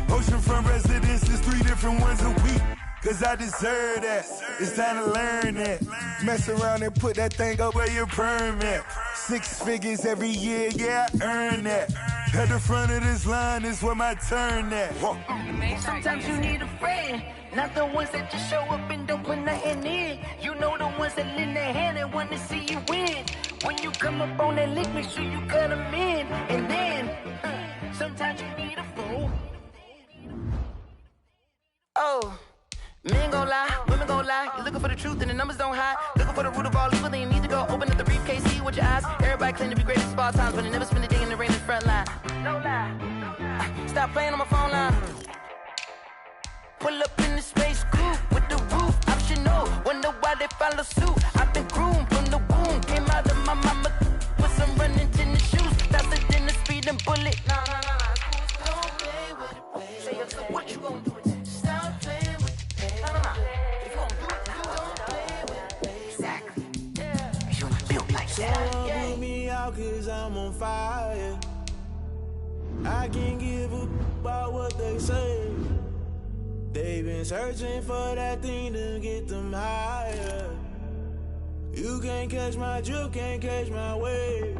[SPEAKER 2] Oceanfront residences, 3 different ones a week. Cause I deserve that, it's time to learn that. Mess around and put that thing up where your permit. 6 figures every year, yeah, I earn that. At the front of this line is where my turn at.
[SPEAKER 1] Sometimes you need a friend, not the ones that just show up and don't put nothing in. You know the ones that lend their hand and want to see you win. When you come up on that lick, make sure you cut them in. And then, sometimes you need a fool. Oh. Men gon' lie, women gon' lie. You're looking for the truth and the numbers don't hide. Looking for the root of all evil, then you need to go open up the briefcase, see with your eyes. Everybody claim to be great at all times, but they never spend a day in the rain in the front line. No lie. Stop playing on my phone line. pull up in the space coupe with the roof optional. Wonder why they follow suit. I've been groomed from the womb. Came out of my mama with some running tennis shoes. Faster than the speeding bullet. Nah. Don't play with it, play. Say so what you gonna do? Stop playing with it. Nah. If you gonna do it, don't play with it. Exactly. Yeah. You built like that.
[SPEAKER 11] Someone put me out 'cause I'm on fire. I can't give a about what they say. They've been searching for that thing to get them higher. You can't catch my drift, can't catch my wave.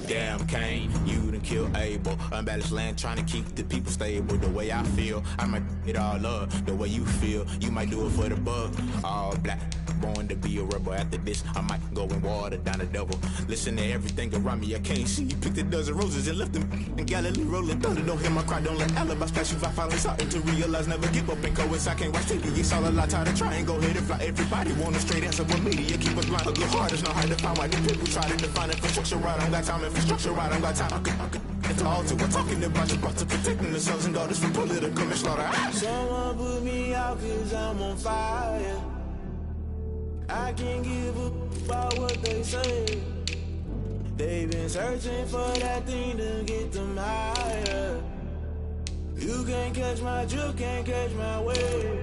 [SPEAKER 11] Damn, Kane, you done killed Abel. Unbalanced land, trying to keep the people stable. The way I feel, I might it all up. The way you feel, you might do it for the bug. All black, born to be a rebel. After this, I might go and water down the devil. Listen to everything around me, I can't see. Picked a dozen roses and left them in Galilee rolling thunder. Don't hear my cry, don't let alibis pass you. I finally starting to realize, never give up and go. I can't watch TV, it's all a lot. Tired of trying, go ahead and fly. Everybody want a straight answer, but media keep us blind. A good heart is not hard to find. Why the people try to define infrastructure right? I don't got time, infrastructure right, I don't got time. I could it's all to we're talking about your to protecting the sons and daughters from political manslaughter. Someone put me out 'cause I'm on fire. I can't give a about what they say. They've been searching for that thing to get them higher. You can't catch my drift, can't catch my wave.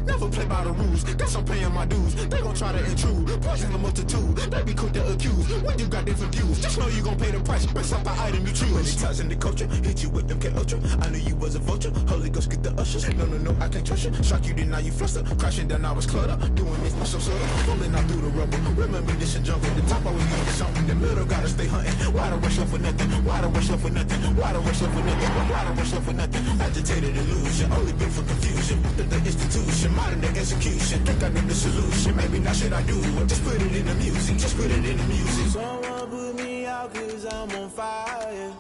[SPEAKER 11] Never play by the rules, guess I'm paying my dues. They gon' try to intrude, poison the multitude. They be quick to accuse, when you got different views. Just know you gon' pay the price, based off the item you choose. When it ties in the culture, hit you with MK Ultra. I knew you was a vulture, Holy Ghost get the ushers. No, I can't trust you. Shock you, then now you fluster. Crashing down, I was cluttered. Doing this, so sort of. Falling out through the rubble. Remember this and jungle. The top always leave something. The middle gotta stay hunting. Why the rush left for nothing? Why the rush left for nothing? Why the rush left for nothing? Why the rush left for nothing? Agitated illusion, only been for confusion. The institution, modern day execution. Think I know the solution. Maybe not should I do it? Just put it in the music. Just put it in the music. Someone put me out 'cause I'm on fire.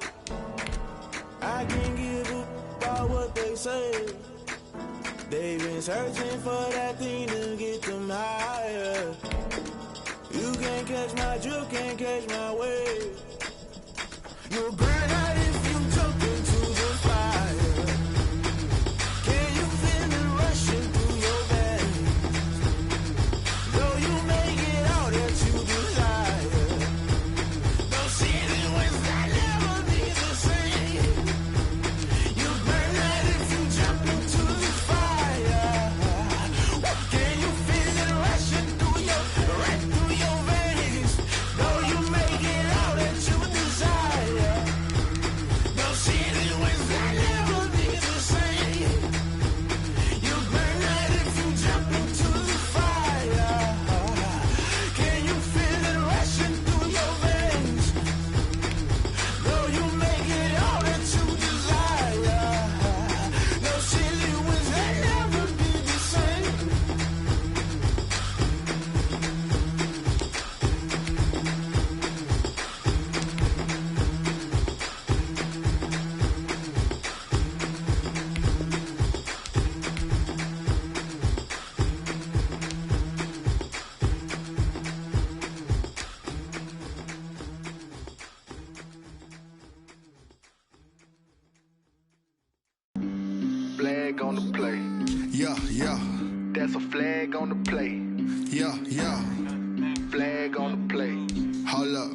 [SPEAKER 11] I can't give a about what they say. They've been searching for that thing to get them higher. You can't catch my drift, can't catch my wave. You'll burn out if you jump into the fire. Can you feel it rushing through your veins? Though you make it out that you desire. Those feelings will never be the same. You burn out if you jump into the fire. Can you feel it rushing through your veins? Though you make it out that you desire. Those feelings will never be the same. You burn out if you jump into the fire. Can you feel it rushing through your veins? Though you make it all that you desire. Those feelings will never be the same.
[SPEAKER 12] Flag on the play. Yeah. That's a flag on the play. Yeah. Flag on the play. Hold up.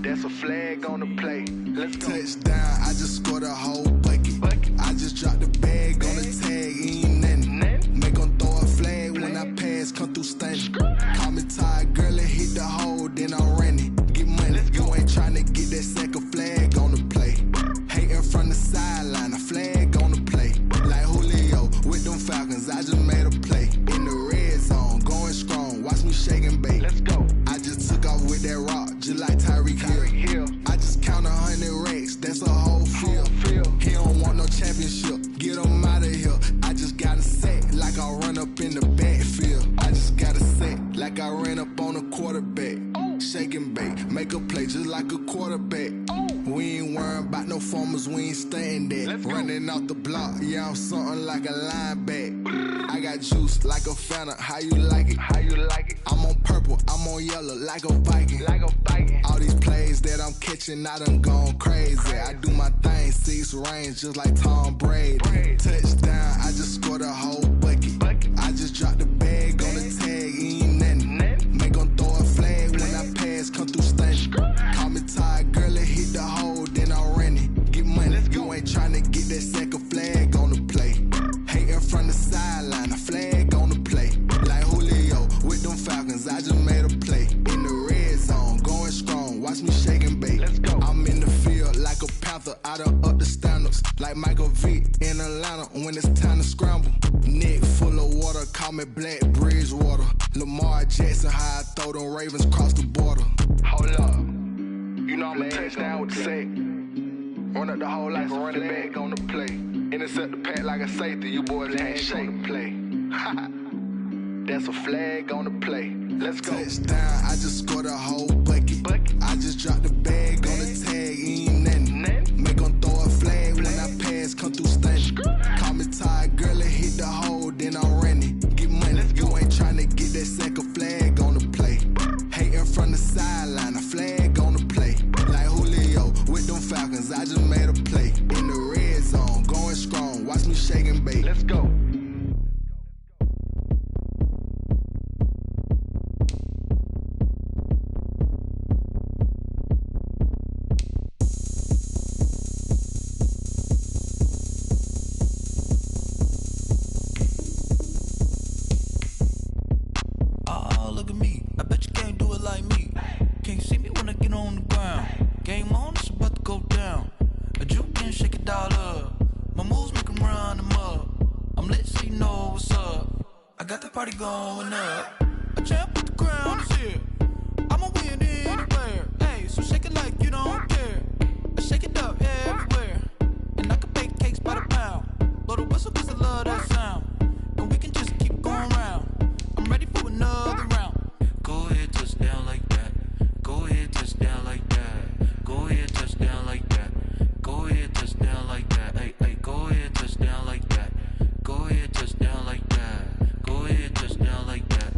[SPEAKER 12] That's a flag on the play. Let's go. Touchdown, I just scored a whole bucket. I just dropped the bag on the tag, ain't nothing. Make 'em throw a flag when I pass, come through stunning. Call me tired, girl, and hit the hole, then I'm running. Get money, you ain't tryna get that second flag on the play. Hating from the sideline, a flag on the play. Like Julio with them Falcons, I just made a play. In the red zone, going strong, watch me shake and bake. Let's go. I just took off with that rock, just like Tyreek Hill. I just count 100 racks, that's a whole field. He don't want no championship, get him out of here. I just got a sack, like I run up in the backfield. I just got a sack, like I ran up on a quarterback. Shake and bake, make a play just like a quarterback. We ain't worrying about no formers, we ain't staying there. Running off the block, yeah, I'm something like a lineback. I got juice like a Fanta, how you like it? I'm on purple, I'm on yellow, like a Viking. All these plays that I'm catching, I done gone crazy. I do my thing, 6 range, just like Tom Brady. Touchdown, I just scored a whole bucket. I just dropped the bag on the tag, ain't nothing. Make 'em throw a flag when I pass, come through stunning. Call me tired, girl, it hit the hole, then I ran it. Get money, you ain't tryna get that second flag on the play. Hating from the sideline, a flag on the play. Like Julio with them Falcons, I just made a play. In the red zone, going strong, watch me shake and bake. Let's go. I'm in the field like a panther, I done up the standards. Like Michael Vick in Atlanta when it's time to scramble. Neck full of water, call me Black Bridgewater. Lamar Jackson, how I throw them Ravens cross the border. Hold up, you know I'm a touchdown with the sack. Run up the whole life, run it back on the play. Intercept the pack like a safety, you boys ain't shake the play. That's a flag on the play. Let's go. Touchdown, I just scored a whole bucket. I just dropped the bag on the tag, ain't nothing. Make 'em throw a flag when I pass, come through stunning. Call me tired, girl, it hit the hole, then I ran it. Get money, you ain't tryna get that second flag on the play. Hating from the sideline, a flag on the play. Like Julio with them Falcons, I just made a play. In the red zone, going strong, watch me shake and bake. Let's go.
[SPEAKER 13] Look at me, I bet you can't do it like me. Can't see me when I get on the ground. Game on, it's about to go down. A juke can shake it all up. My moves make 'em run them up. I'm lit so you know what's up. I got the party going up. A champ with the crown is here. I'ma win anywhere. Hey, so shake it like you don't care. I shake it up everywhere. And I can bake cakes by the pound. Blow the whistle 'cause I love that sound. And we can just keep going round. I'm ready for another round. Go ahead, touch down like that. Go ahead, touch down like that. Go ahead, touch down like that. Go ahead, touch down like that. Hey, hey, go ahead, touch down like that. Go ahead, touch down like that. Go ahead, touch down like that.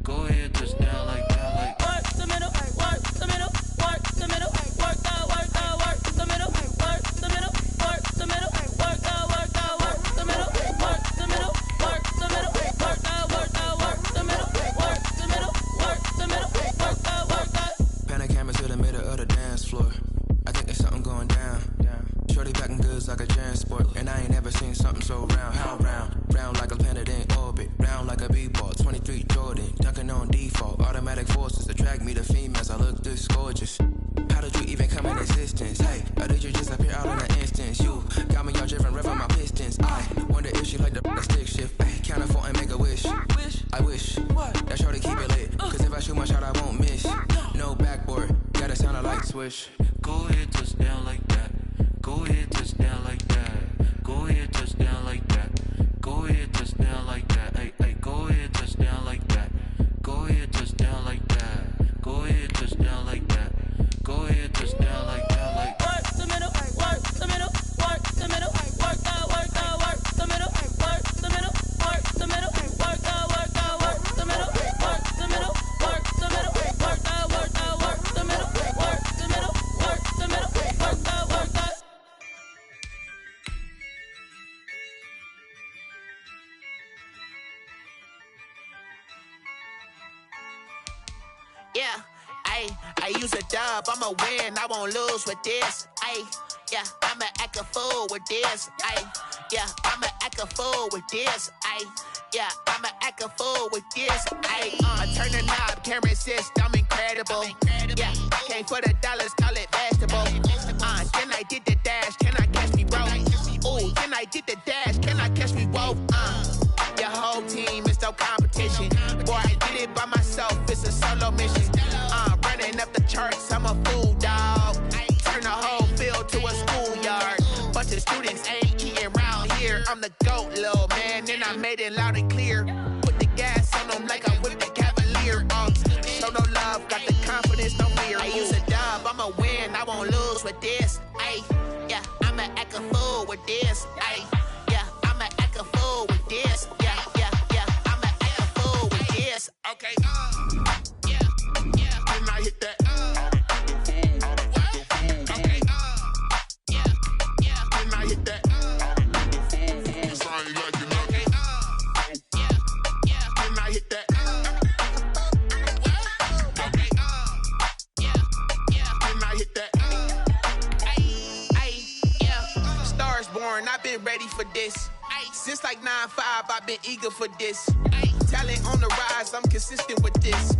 [SPEAKER 13] Go ahead, touch down like that. Like work the middle, work the middle, work the middle, work the work the middle, work the middle, work the middle, work the work the middle, work the middle, work the middle, work the work the middle, work the middle, work the middle, work the work the.
[SPEAKER 9] Pan the camera to the middle of the dance floor. I think there's something going down. Shorty packing goods like a transport, and I ain't never seen something so round. How round? Round like a planet in orbit, round like a b-ball. 23 Jordan, dunking on default. Automatic forces attract me to females. I look this gorgeous. How did you even come in existence? Hey, or did you just appear out in an instance? You got me all driven, revving my pistons. I wonder if she like the stick shift. Ay, count it 4 and make a wish. I wish that shorty keep it lit. 'Cause if I shoot my shot, I won't miss. No backboard, gotta sound a light switch. Go ahead, touch down like that. Go ahead, touch down like that. Go ahead, touch down like that. Go ahead, touch down like that. Hey, hey, go ahead, touch down like that. Go ahead, touch down like that. Go ahead, touch down like that. Go ahead, touch down like that. Like work the middle, work the middle, work the middle, work the work the middle, work the middle, work the middle, work the work the middle, work the middle, work the middle, work the work the middle, work the middle, work the middle, work the work the.
[SPEAKER 7] Yeah, I use a dub, I'ma win, I won't lose with this. Yeah, I'ma act a fool with this. Yeah, I'ma act a fool with this. Yeah, I'ma act a fool with this. I turn the knob, can't resist, I'm incredible. Yeah, came for the dollars, call it vegetable. Then I did the dash, can I catch me, bro? Ooh, then I did the dash, can I catch me, whoa? Your whole team is no competition. Boy, I did it by myself, it's a solo mission. Running up the charts, I'm a fool, dog. Turn the whole field to a schoolyard. Bunch of students ain't eating round here. I'm the GOAT, little man, and I made it loud and clear. Put the gas on them like I'm with the Cavalier. Show no love, got the confidence, no fear. I use a dub, I'ma win, I won't lose with this. Yeah, I'ma act a fool with this. Yeah, I'ma act a fool with this. Yeah, I'ma act a fool with this. Okay, yeah, then I hit that.
[SPEAKER 14] born, I've been ready for this. Since like 9-5, I've been eager for this. Talent on the rise, I'm consistent with this.